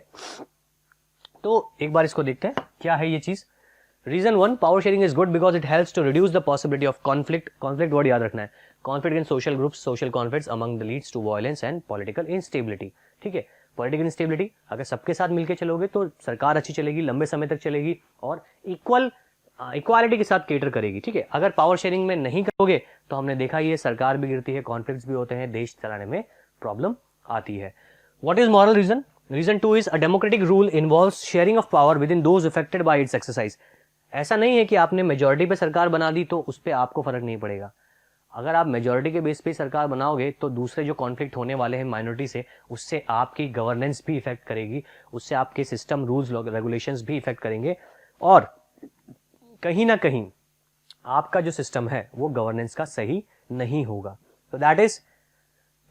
तो एक बार इसको देखते हैं क्या है ये चीज. Reason 1, power sharing is good because it helps to reduce the possibility of conflict. Conflict word याद रखना है. Conflict in social groups, social conflicts among the leads to violence and political instability. ठीक है, पॉलिटिकल इंस्टेबिलिटी, अगर सबके साथ मिलकर चलोगे तो सरकार अच्छी चलेगी, लंबे समय तक चलेगी और इक्वालिटी के साथ केटर करेगी. ठीक है, अगर पावर शेयरिंग में नहीं करोगे तो हमने देखा ये सरकार भी गिरती है, कॉन्फ्लिक्ट्स भी होते हैं, देश चलाने में प्रॉब्लम आती है. What is moral reason? Reason 2 is a democratic rule involves sharing of power with in those affected by its exercise. ऐसा नहीं है कि आपने मेजोरिटी पे सरकार बना दी तो उस पर आपको फर्क नहीं पड़ेगा. अगर आप मेजोरिटी के बेस पे सरकार बनाओगे तो दूसरे जो कॉन्फ्लिक्ट होने वाले हैं माइनॉरिटी से, उससे आपकी गवर्नेंस भी इफेक्ट करेगी, उससे आपके सिस्टम, रूल्स, रेगुलेशंस भी इफेक्ट करेंगे और कहीं ना कहीं आपका जो सिस्टम है वो गवर्नेंस का सही नहीं होगा. तो that is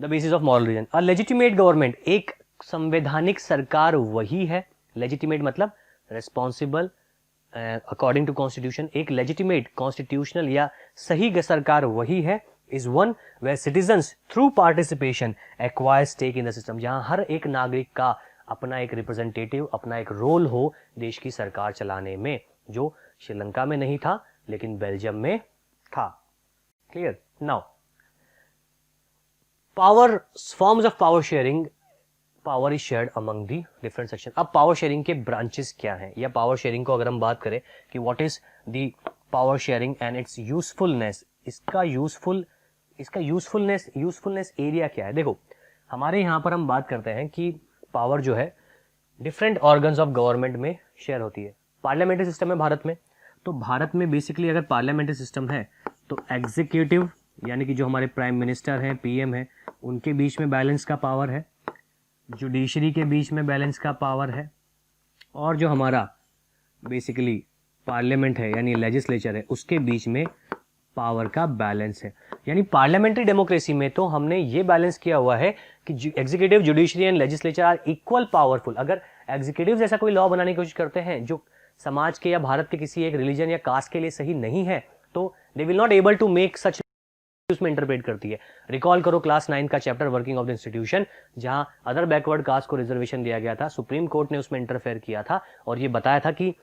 the basis of moral reason. A legitimate government, एक संवैधानिक सरकार वही है. लेजिटिमेट मतलब रिस्पॉन्सिबल अकॉर्डिंग टू कॉन्स्टिट्यूशन. एक लेजिटिमेट कॉन्स्टिट्यूशनल या सही सरकार वही है is one where citizens through participation acquire stake in the system. जहां हर एक नागरिक का अपना एक रिप्रेजेंटेटिव, अपना एक रोल हो देश की सरकार चलाने में, जो श्रीलंका में नहीं था लेकिन बेल्जियम में था. Clear? Now power, forms of power sharing. Power is shared among the different section. अब पावर शेयरिंग के ब्रांचेस क्या हैं, या पावर शेयरिंग को अगर हम बात करें कि what is the power sharing and it's usefulness, इसका यूजफुलनेस एरिया क्या है. देखो, हमारे यहाँ पर हम बात करते हैं कि पावर जो है डिफरेंट ऑर्गन्स ऑफ गवर्नमेंट में शेयर होती है. पार्लियामेंट्री सिस्टम है भारत में, तो भारत में बेसिकली अगर पार्लियामेंट्री सिस्टम है तो एग्जीक्यूटिव यानी कि जो हमारे प्राइम मिनिस्टर हैं, पीएम है, उनके बीच में बैलेंस का पावर है, जुडिशरी के बीच में बैलेंस का पावर है, और जो हमारा बेसिकली पार्लियामेंट है यानी लेजिस्लेचर है उसके बीच में पावर का बैलेंस है. यानी पार्लियामेंट्री डेमोक्रेसी में तो हमने ये बैलेंस किया हुआ है कि executive, judiciary and legislature are equal powerful. अगर एग्जीक्यूटिव जैसा कोई लॉ बनाने की कोशिश करते हैं जो समाज के या भारत के किसी एक रिलीजन या कास्ट के लिए सही नहीं है, तो they will not able to make such, उसमें इंटरप्रेट करती है. रिकॉल करो क्लास 9 का chapter working of the institution, जहां अदर बैकवर्ड कास्ट को रिजर्वेशन दिया गया था. सुप्रीम कोर्ट ने उसमें इंटरफेयर किया था और ये बताया था कि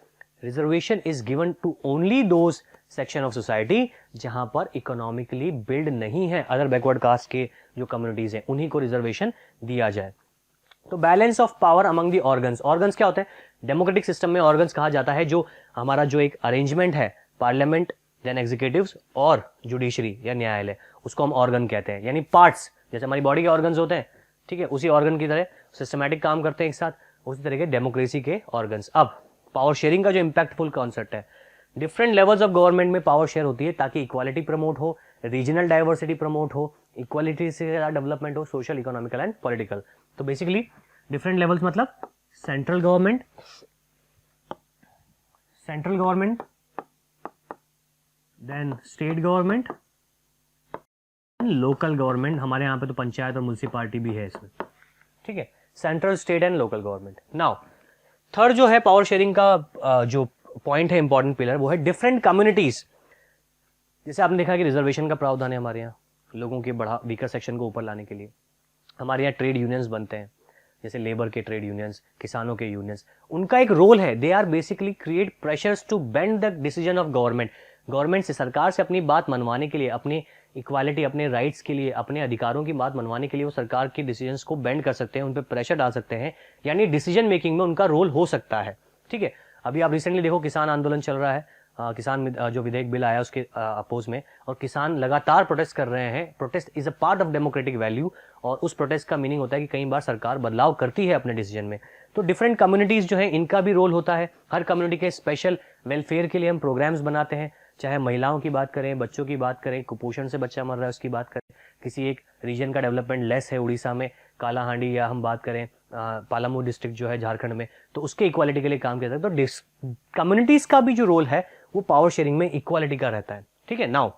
reservation is given to only those section of society जहां पर इकोनॉमिकली बिल्ड नहीं है, अदर बैकवर्ड कास्ट के जो कम्युनिटीज हैं उन्हीं को रिजर्वेशन दिया जाए. तो balance of power among the organs. Organs क्या होते हैं? डेमोक्रेटिक सिस्टम में ऑर्गन्स कहा जाता है जो हमारा जो एक अरेंजमेंट है, पार्लियामेंट, देन एग्जीक्यूटिव्स और जुडिशरी या न्यायालय, उसको हम ऑर्गन कहते हैं. यानी पार्ट्स, जैसे हमारी बॉडी के ऑर्गन्स होते हैं, ठीक है, उसी ऑर्गन की तरह सिस्टमैटिक काम करते हैं एक साथ, उसी तरह के डेमोक्रेसी के ऑर्गन्स. अब पावर शेयरिंग का जो इम्पैक्टफुल कॉन्सेप्ट है, डिफरेंट लेवल्स ऑफ गवर्नमेंट में पावर शेयर होती है ताकि इक्वालिटी प्रमोट हो, रीजनल डाइवर्सिटी प्रमोट हो, इक्वालिटी से डेवलपमेंट हो, सोशल, इकोनॉमिकल एंड पॉलिटिकल. तो बेसिकली डिफरेंट लेवल्स मतलब central government, then state government, local government. हमारे यहाँ पे तो पंचायत और म्युनिसिपैलिटी भी है इसमें. ठीक है, central, state and local government. Now third जो है पावर शेयरिंग का जो पॉइंट है, इंपॉर्टेंट पिलर, वो है डिफरेंट कम्युनिटीज. जैसे आपने देखा कि रिजर्वेशन का प्रावधान है हमारे यहाँ लोगों के बड़ा वीकर सेक्शन को ऊपर लाने के लिए. हमारे यहाँ ट्रेड यूनियंस बनते हैं, जैसे लेबर के ट्रेड यूनियंस, किसानों के यूनियंस. उनका एक रोल है, they are basically create pressures to bend the decision of government. Government से, सरकार से अपनी बात मनवाने के लिए, अपनी इक्वालिटी, अपने राइट्स के लिए, अपने अधिकारों की बात मनवाने के लिए वो सरकार के डिसीजंस को बेंड कर सकते हैं, उन पर प्रेशर डाल सकते हैं, यानी डिसीजन मेकिंग में उनका रोल हो सकता है. ठीक है, अभी आप रिसेंटली देखो किसान आंदोलन चल रहा है, किसान जो विधेयक बिल आया उसके अपोज में, और किसान लगातार प्रोटेस्ट कर रहे हैं. Protest is a part of democratic value, और उस प्रोटेस्ट का मीनिंग होता है कि कई बार सरकार बदलाव करती है अपने डिसीजन में. तो डिफरेंट कम्युनिटीज जो है इनका भी रोल होता है. हर कम्युनिटी के स्पेशल वेलफेयर के लिए हम प्रोग्राम्स बनाते हैं, चाहे महिलाओं की बात करें, बच्चों की बात करें, कुपोषण से बच्चा मर रहा है उसकी बात करें, किसी एक रीजन का डेवलपमेंट लेस है उड़ीसा में, कालाहांडी, या हम बात करें पालामू डिस्ट्रिक्ट जो है झारखंड में, तो उसके इक्वालिटी के लिए काम किया जाता है. तो कम्युनिटीज का भी जो रोल है वो पावर शेयरिंग में इक्वालिटी का रहता है. ठीक है. Now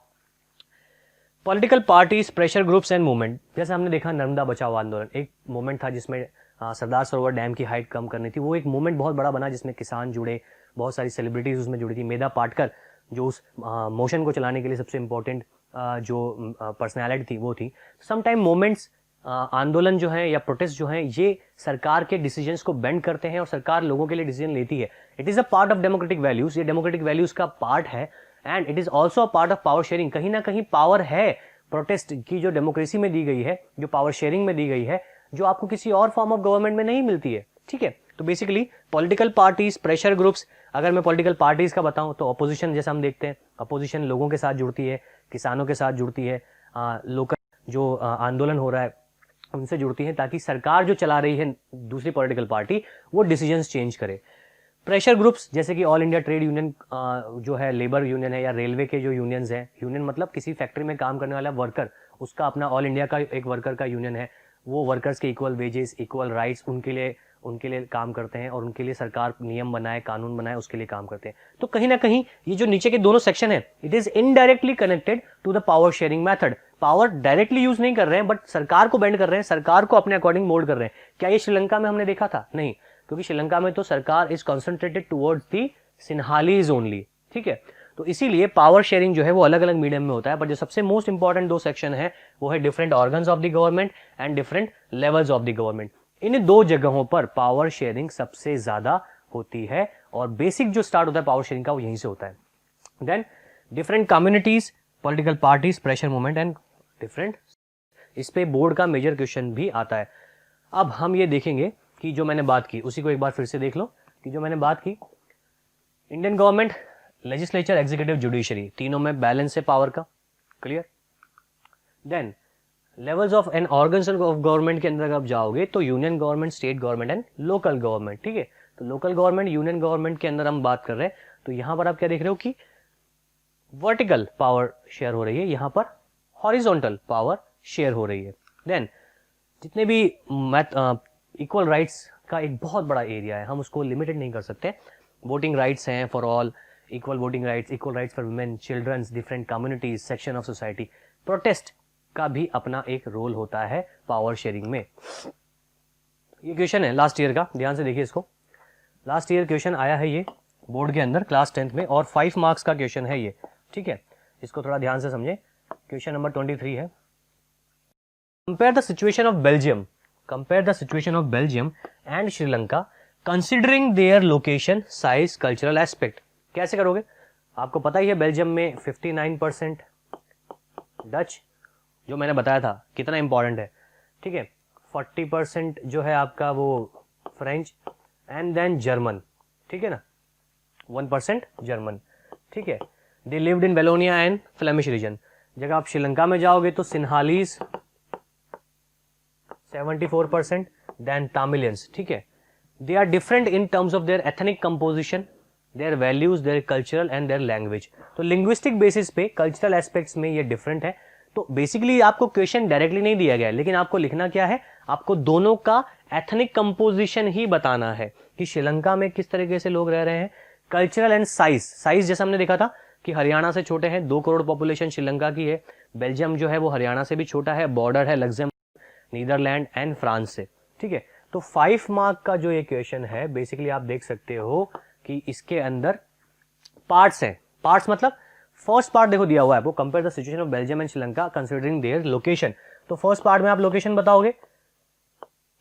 political parties, pressure groups and movement. जैसे हमने देखा नर्मदा बचाओ आंदोलन एक मूवमेंट था जिसमें सरदार सरोवर डैम की हाइट कम करनी थी. वो एक मूवमेंट बहुत बड़ा बना जिसमें किसान जुड़े, बहुत सारी सेलिब्रिटीज़ उसमें जुड़ी थी। मेधा पाटकर जो उस मोशन को चलाने के लिए सबसे इम्पोर्टेंट जो पर्सनैलिटी थी वो थी। समटाइम मोमेंट्स, आंदोलन जो है या प्रोटेस्ट जो है, ये सरकार के डिसीजंस को बेंड करते हैं और सरकार लोगों के लिए डिसीजन लेती है। It is a part of democratic values, ये डेमोक्रेटिक वैल्यूज का पार्ट है। And it is also a part of power sharing. कहीं ना कहीं पावर है प्रोटेस्ट की जो डेमोक्रेसी में दी गई है, जो पावर शेयरिंग में दी गई है, जो आपको किसी और फॉर्म ऑफ गवर्नमेंट में नहीं मिलती है। ठीक है, तो basically political parties, pressure groups, अगर मैं पॉलिटिकल पार्टीज का बताऊं तो अपोजिशन जैसा हम देखते हैं, अपोजिशन लोगों के साथ जुड़ती है, किसानों के साथ जुड़ती है, लोकल जो आंदोलन हो रहा है उनसे जुड़ती है, ताकि सरकार जो चला रही है दूसरी पॉलिटिकल पार्टी वो डिसीजंस चेंज करे। प्रेशर ग्रुप्स जैसे कि ऑल इंडिया ट्रेड यूनियन जो है, लेबर यूनियन है, या रेलवे के जो यूनियंस हैं, यूनियन मतलब किसी फैक्ट्री में काम करने वाला वर्कर, उसका अपना ऑल इंडिया का एक वर्कर का यूनियन है, वो वर्कर्स के इक्वल वेजेस, इक्वल राइट्स, उनके लिए काम करते हैं और उनके लिए सरकार नियम बनाए, कानून बनाए, उसके लिए काम करते हैं। तो कहीं ना कहीं ये जो नीचे के दोनों सेक्शन है, it is indirectly connected to the power sharing method. Power directly use नहीं कर रहे हैं, बट सरकार को बेंड कर रहे हैं, सरकार को अपने अकॉर्डिंग मोल्ड कर रहे हैं। क्या ये श्रीलंका में हमने देखा था? नहीं, क्योंकि श्रीलंका में तो सरकार is concentrated towards the Sinhalese only. ठीक है, तो इसीलिए पावर शेयरिंग जो है वो अलग अलग मीडियम में होता है। बट जो सबसे मोस्ट इंपॉर्टेंट दो सेक्शन है वो है different organs of the government and different levels of the government. इन दो जगहों पर पावर शेयरिंग सबसे ज्यादा होती है और बेसिक जो स्टार्ट होता है पावर शेयरिंग का वो यहीं से होता है। Then different communities, political parties, pressure movement and different, इस पे बोर्ड का मेजर क्वेश्चन भी आता है। अब हम ये देखेंगे कि जो मैंने बात की उसी को एक बार फिर से देख लो कि जो मैंने बात की, Indian government, legislature, executive, judiciary, तीनों में बैलेंस है पावर का। Clear? Then levels of and organs of government के अंदर आप जाओगे तो union government, state government and local government. ठीक है, तो लोकल गवर्नमेंट, यूनियन गवर्नमेंट के अंदर हम बात कर रहे हैं, तो यहां पर आप क्या देख रहे हो कि वर्टिकल पावर शेयर हो रही है, यहां पर हॉरिजॉन्टल पावर शेयर हो रही है। देन जितने भी इक्वल राइट्स का एक बहुत बड़ा एरिया है, हम उसको लिमिटेड नहीं कर सकते। वोटिंग राइट्स हैं for all, equal voting rights, equal rights for women, childrens, different communities, section of society. Protest का भी अपना एक रोल होता है पावर शेयरिंग में। ये क्वेश्चन है लास्ट ईयर का, ध्यान से देखिए इसको। लास्ट ईयर क्वेश्चन आया है ये बोर्ड के अंदर क्लास 10th में और 5 मार्क्स का क्वेश्चन है ये। ठीक है, इसको थोड़ा ध्यान से समझे। क्वेश्चन नंबर 23 है, compare the situation of Belgium, compare the situation of Belgium and Sri Lanka considering their location, size, cultural aspect. कैसे करोगे? आपको पता ही है बेल्जियम में 59% डच, जो मैंने बताया था कितना इंपॉर्टेंट है। ठीक है, 40% जो है आपका वो फ्रेंच एंड देन जर्मन। ठीक है ना, 1% जर्मन। ठीक है, they lived in Wallonia and Flemish region. जब आप श्रीलंका में जाओगे तो सिन्हालीज 74%, देन तामिलियंस। ठीक है, they are different in terms of their ethnic composition, their values, their cultural and their language. तो लिंग्विस्टिक बेसिस पे कल्चरल एस्पेक्ट्स में ये डिफरेंट है। तो बेसिकली आपको क्वेश्चन डायरेक्टली नहीं दिया गया है, लेकिन आपको लिखना क्या है, आपको दोनों का एथनिक कंपोजिशन ही बताना है कि श्रीलंका में किस तरीके से लोग रह रहे हैं, कल्चरल एंड साइज। साइज जैसा हमने देखा था कि हरियाणा से छोटे हैं, 2 करोड़ पॉपुलेशन श्रीलंका की है। बेल्जियम जो है वो हरियाणा से भी छोटा है, बॉर्डर है लग्जमबर्ग, नीदरलैंड एंड फ्रांस से। ठीक है, तो 5 मार्क का जो ये क्वेश्चन है, बेसिकली आप देख सकते हो कि इसके अंदर पार्ट्स हैं। पार्ट्स मतलब फर्स्ट पार्ट देखो दिया हुआ है, वो compare the situation of Belgium and Sri Lanka considering their location. तो फर्स्ट पार्ट में आप लोकेशन बताओगे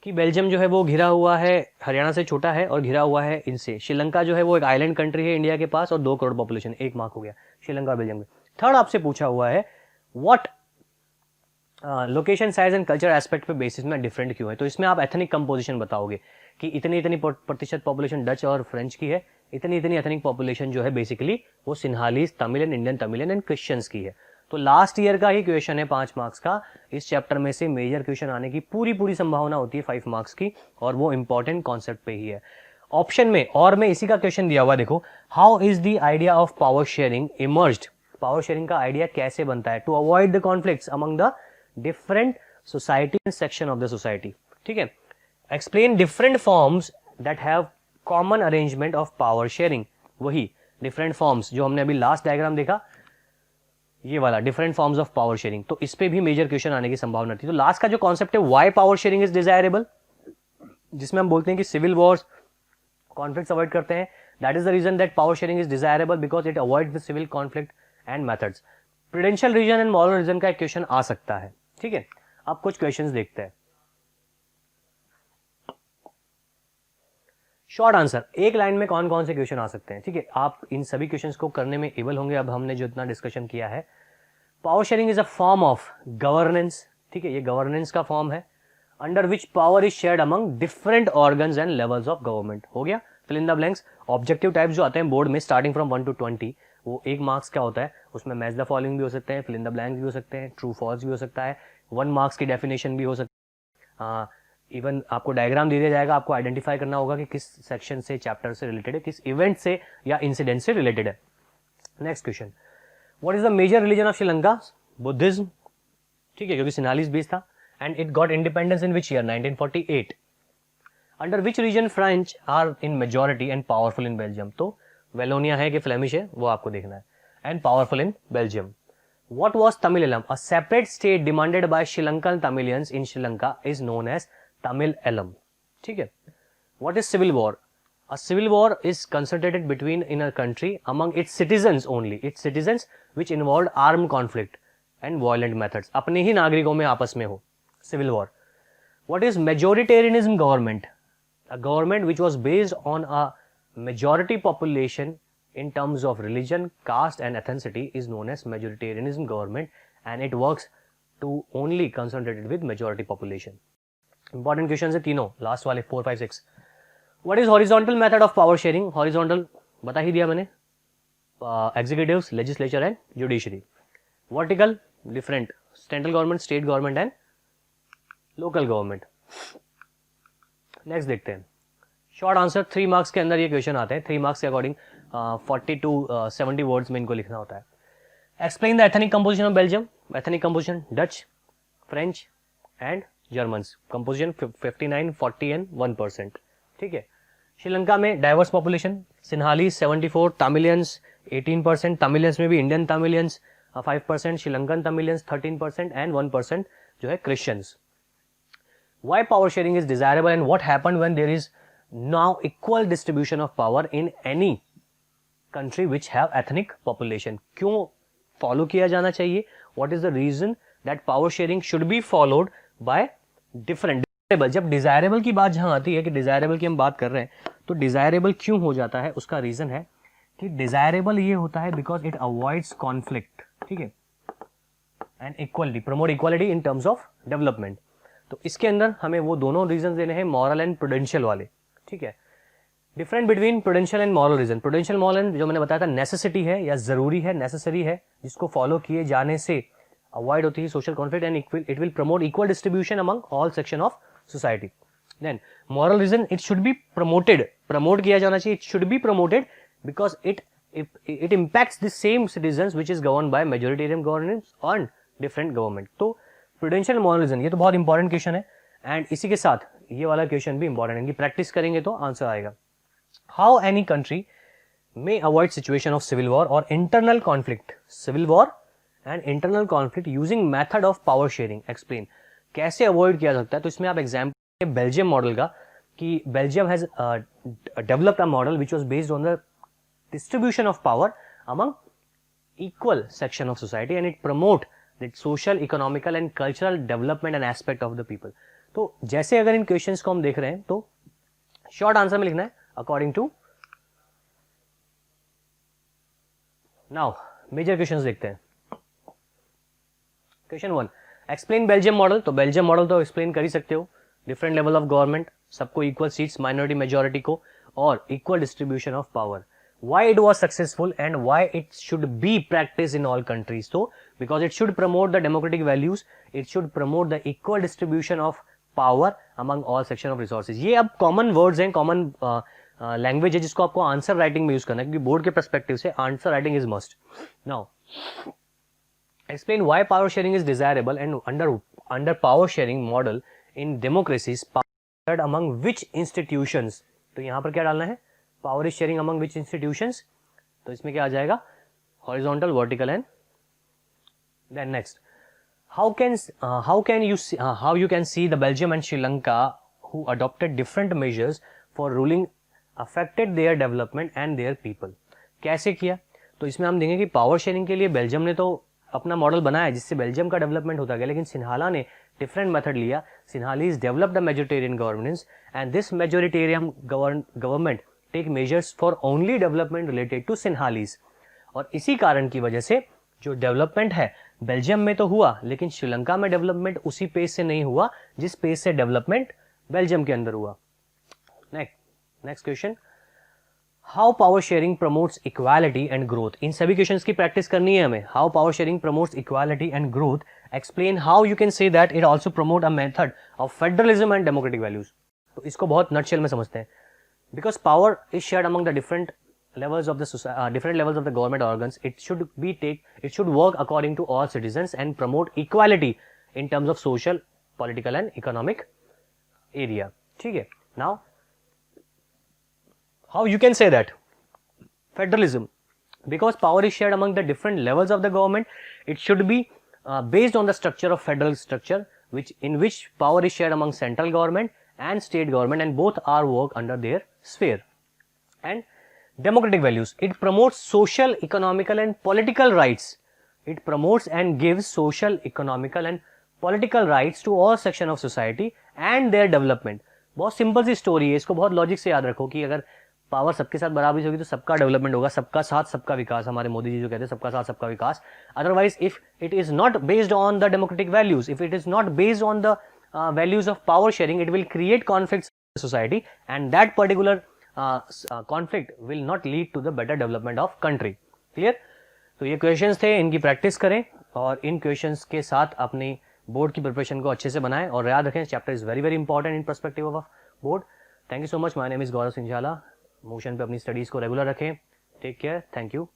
कि बेल्जियम जो है वो घिरा हुआ है, हरियाणा से छोटा है और घिरा हुआ है इनसे। श्रीलंका जो है वो एक आइलैंड कंट्री है इंडिया के पास और 2 करोड़ पॉपुलेशन, 1 मार्क हो गया श्रीलंका और बेल्जियम में। थर्ड आपसे पूछा हुआ है what location, size and culture aspect पे बेसिस में डिफरेंट क्यों है। तो इसमें आप एथनिक कंपोजिशन बताओगे कि इतनी इतनी प्रतिशत पॉपुलेशन डच और फ्रेंच की है, इतनी इतनी एथनिक पॉपुलेशन जो है बेसिकली वो Sinhalese, Tamilian, Indian Tamilian and Christians की है। तो लास्ट ईयर का ही क्वेश्चन है 5 मार्क्स का। इस चैप्टर में से मेजर क्वेश्चन आने की पूरी संभावना होती है 5 मार्क्स की, और वो इंपॉर्टेंट कॉन्सेप्ट पे ही है। ऑप्शन में और में इसी का क्वेश्चन दिया हुआ, देखो, how is the idea of power sharing emerged. Power sharing का आइडिया कैसे बनता है? To avoid the conflicts among the different society and section of the society. ठीक है, explain different forms that have common arrangement of power sharing. वही different forms जो हमने अभी लास्ट डायग्राम देखा, ये वाला different forms of power sharing, तो इस पे भी मेजर क्वेश्चन आने की संभावना थी। तो लास्ट का जो कॉन्सेप्ट है, why power sharing is desirable, जिसमें हम बोलते हैं कि सिविल वॉर्स, कॉन्फ्लिक्ट्स अवॉइड करते हैं, that is the reason that power sharing is desirable because it avoids the civil conflict and methods. Prudential reason and moral reason का एक question आ सकता है. ठीक है, अब कुछ क्वेश्चंस देखते हैं. शॉर्ट आंसर, एक लाइन में कौन कौन से क्वेश्चन आ सकते हैं. ठीक है, आप इन सभी क्वेश्चंस को करने में एबल होंगे. अब हमने जो इतना डिस्कशन किया है, power sharing is a form of governance. ठीक है, ये गवर्नेंस का फॉर्म है under which power is shared among different organs and levels of government. हो गया, fill in the blanks. Objective types जो आते हैं बोर्ड में स्टार्टिंग फ्रॉम 1 to 20, वो 1 मार्क्स का होता है. उसमें मैच द फॉलोइंग भी हो सकते हैं, फिल इन द ब्लैंक्स भी हो सकते हैं, ट्रू फॉल्स भी हो सकता है, 1 मार्क्स की डेफिनेशन भी हो सकती है. इवन आपको डायग्राम दे दिया जाएगा, आपको आइडेंटिफाई करना होगा कि किस सेक्शन से, चैप्टर से रिलेटेड है, किस इवेंट से या इंसिडेंट से रिलेटेड है. Next question, what is the major religion of Sri Lanka? Buddhism. ठीक है, क्योंकि सिनालीस बेस था. And it got independence in which year? 1948. Under which region French are in majority and powerful in Belgium? तो Wallonia है कि Flemish है, वो आपको देखना है. And powerful in Belgium. What was Tamilelam? A separate state demanded by Sri Lankan Tamilians in Sri Lanka is known as Tamil Elam. ठीक है. What is civil war? A civil war is concentrated between in a country among its citizens only. Its citizens which involved armed conflict and violent methods. अपने ही नागरिकों में आपस में हो. Civil war. What is majoritarianism government? A government which was based on a majority population in terms of religion, caste and ethnicity is known as majoritarianism government, and it works to only concentrated with majority population. Important questions है तीनों, last वाले 4, 5, 6. What is horizontal method of power sharing? Horizontal बता ही दिया मैंने, executives, legislature and judiciary. Vertical, different, central government, state government and local government. Next देखते हैं. Short answer, 3 marks के अंदर ये क्वेश्चन आते हैं. 3 मार्क्स के अकॉर्डिंग 40 to 70 वर्ड्स में इनको लिखना होता है. Explain the ethnic composition of Belgium. Ethnic composition Dutch, French and Germans. Composition 59, 40 and 1%. ठीक है. श्रीलंका में diverse population, Sinhali 74, Tamilians 18%, Tamilians में भी Indian Tamilians 5%, Sri Lankan Tamilians 13% and 1% जो है Christians. Why power sharing is desirable and what happened when there is now equal distribution of power in any country which have ethnic population? क्यों follow किया जाना चाहिए? What is the reason that power sharing should be followed by different desirable? जब desirable की बात जहां आती है कि desirable की हम बात कर रहे हैं, तो desirable क्यों हो जाता है? उसका रीजन है कि desirable ये होता है because it avoids conflict. ठीक है, and equality, promote equality in terms of development. तो इसके अंदर हमें वो दोनों रीजन देने हैं, मॉरल एंड प्रूडेंशियल वाले. ठीक है. Different between prudential and moral reason. Prudential moral जो मैंने बताया था नेसेसिटी है या जरूरी है, नेसेसरी है, जिसको फॉलो किए जाने से अवॉइड होती है social conflict and it will promote equal distribution among all section of society. Then moral reason, it should be promoted, promote किया जाना चाहिए, it should be promoted because it impacts the same citizens which is govern by majoritarian governance on different government. तो prudential moral reason, ये तो बहुत important question है. And इसी के साथ ये वाला क्वेश्चन भी इंपॉर्टेंट है, इनकी प्रैक्टिस करेंगे तो आंसर आएगा. How any country may avoid situation of civil war और internal conflict. Civil war and internal conflict using method of power sharing. Explain, कैसे अवॉइड किया सकता है? तो इसमें आप एग्जाम्पल बेल्जियम मॉडल का, कि Belgium has developed a model which was based on the distribution of power among equal section of society and it promote that social, economical and cultural development and aspect of the people. तो जैसे अगर इन questions को हम देख रहे हैं तो short answer में लिखना है according to. Now major questions देखते हैं. Question 1, explain Belgium model. तो बेल्जियम मॉडल तो एक्सप्लेन कर ही सकते हो. डिफरेंट लेवल ऑफ गवर्नमेंट, सबको इक्वल सीट्स, माइनॉरिटी मेजॉरिटी को, और equal distribution of power. Why it was successful and why it should be practiced in all countries? So because it should promote the democratic values, it should promote the equal distribution of power among all section of resources. ये अब common words हैं, common language है जिसको आपको answer writing में use करना है, क्योंकि बोर्ड के पर्सपेक्टिव से answer writing is must. Now explain why power sharing is desirable and under power sharing model in democracies power among which institutions. तो यहाँ पर क्या डालना है? Power is sharing among which institutions. तो इसमें क्या आ जाएगा? Horizontal, vertical and then next. how you can see the Belgium and Sri Lanka who adopted different measures for ruling affected their development and their people. कैसे किया? तो इसमें हम देखेंगे कि पावर शेयरिंग के लिए बेल्जियम ने तो अपना मॉडल बनाया जिससे बेल्जियम का डेवलपमेंट होता गया, लेकिन सिन्हाला ने डिफरेंट मेथड लिया। Sinhalese developed a majoritarian governance and this majoritarian government take measures for only development related to Sinhalese. और इसी कारण की वजह से जो डेवलपमेंट है बेल्जियम में तो हुआ, लेकिन श्रीलंका में डेवलपमेंट उसी पेस से नहीं हुआ जिस पेस से डेवलपमेंट बेल्जियम के अंदर हुआ। Next question, how power sharing promotes equality and growth. इन सभी क्वेश्चंस की प्रैक्टिस करनी है हमें। How power sharing promotes equality and growth, explain how you can say that it also promote a method of federalism and democratic values. तो इसको बहुत nutshell में समझते हैं। Because power is shared among the different levels of the government organs, it should work according to all citizens and promote equality in terms of social, political and economic area. ठीक है? Now, how you can say that? Federalism. Because power is shared among the different levels of the government, it should be based on the structure of federal structure, in which power is shared among central government and state government, and both are work under their sphere. And democratic values, it promotes social, economical and political rights. It promotes and gives social, economical and political rights to all section of society and their development. बहुत simple सी story है, इसको बहुत logic से याद रखो कि अगर power सबके साथ बराबरी होगी तो सबका डेवलपमेंट होगा, सबका साथ सबका विकास। हमारे मोदी जी जो कहते हैं सबका साथ सबका विकास। Otherwise if it is not based on the democratic values, if it is not based on the values of power sharing, it will create conflicts in society, and that particular conflict will not lead to the better development of country. Clear? तो ये questions थे, इनकी practice करें और इन questions के साथ अपनी board की प्रिपरेशन को अच्छे से बनाएं। और याद रखें, chapter is very very important in perspective of board. Thank you so much. My name is Gaurav Singh Jhala. Motion पे अपनी स्टडीज को रेगुलर रखें। Take care. Thank you.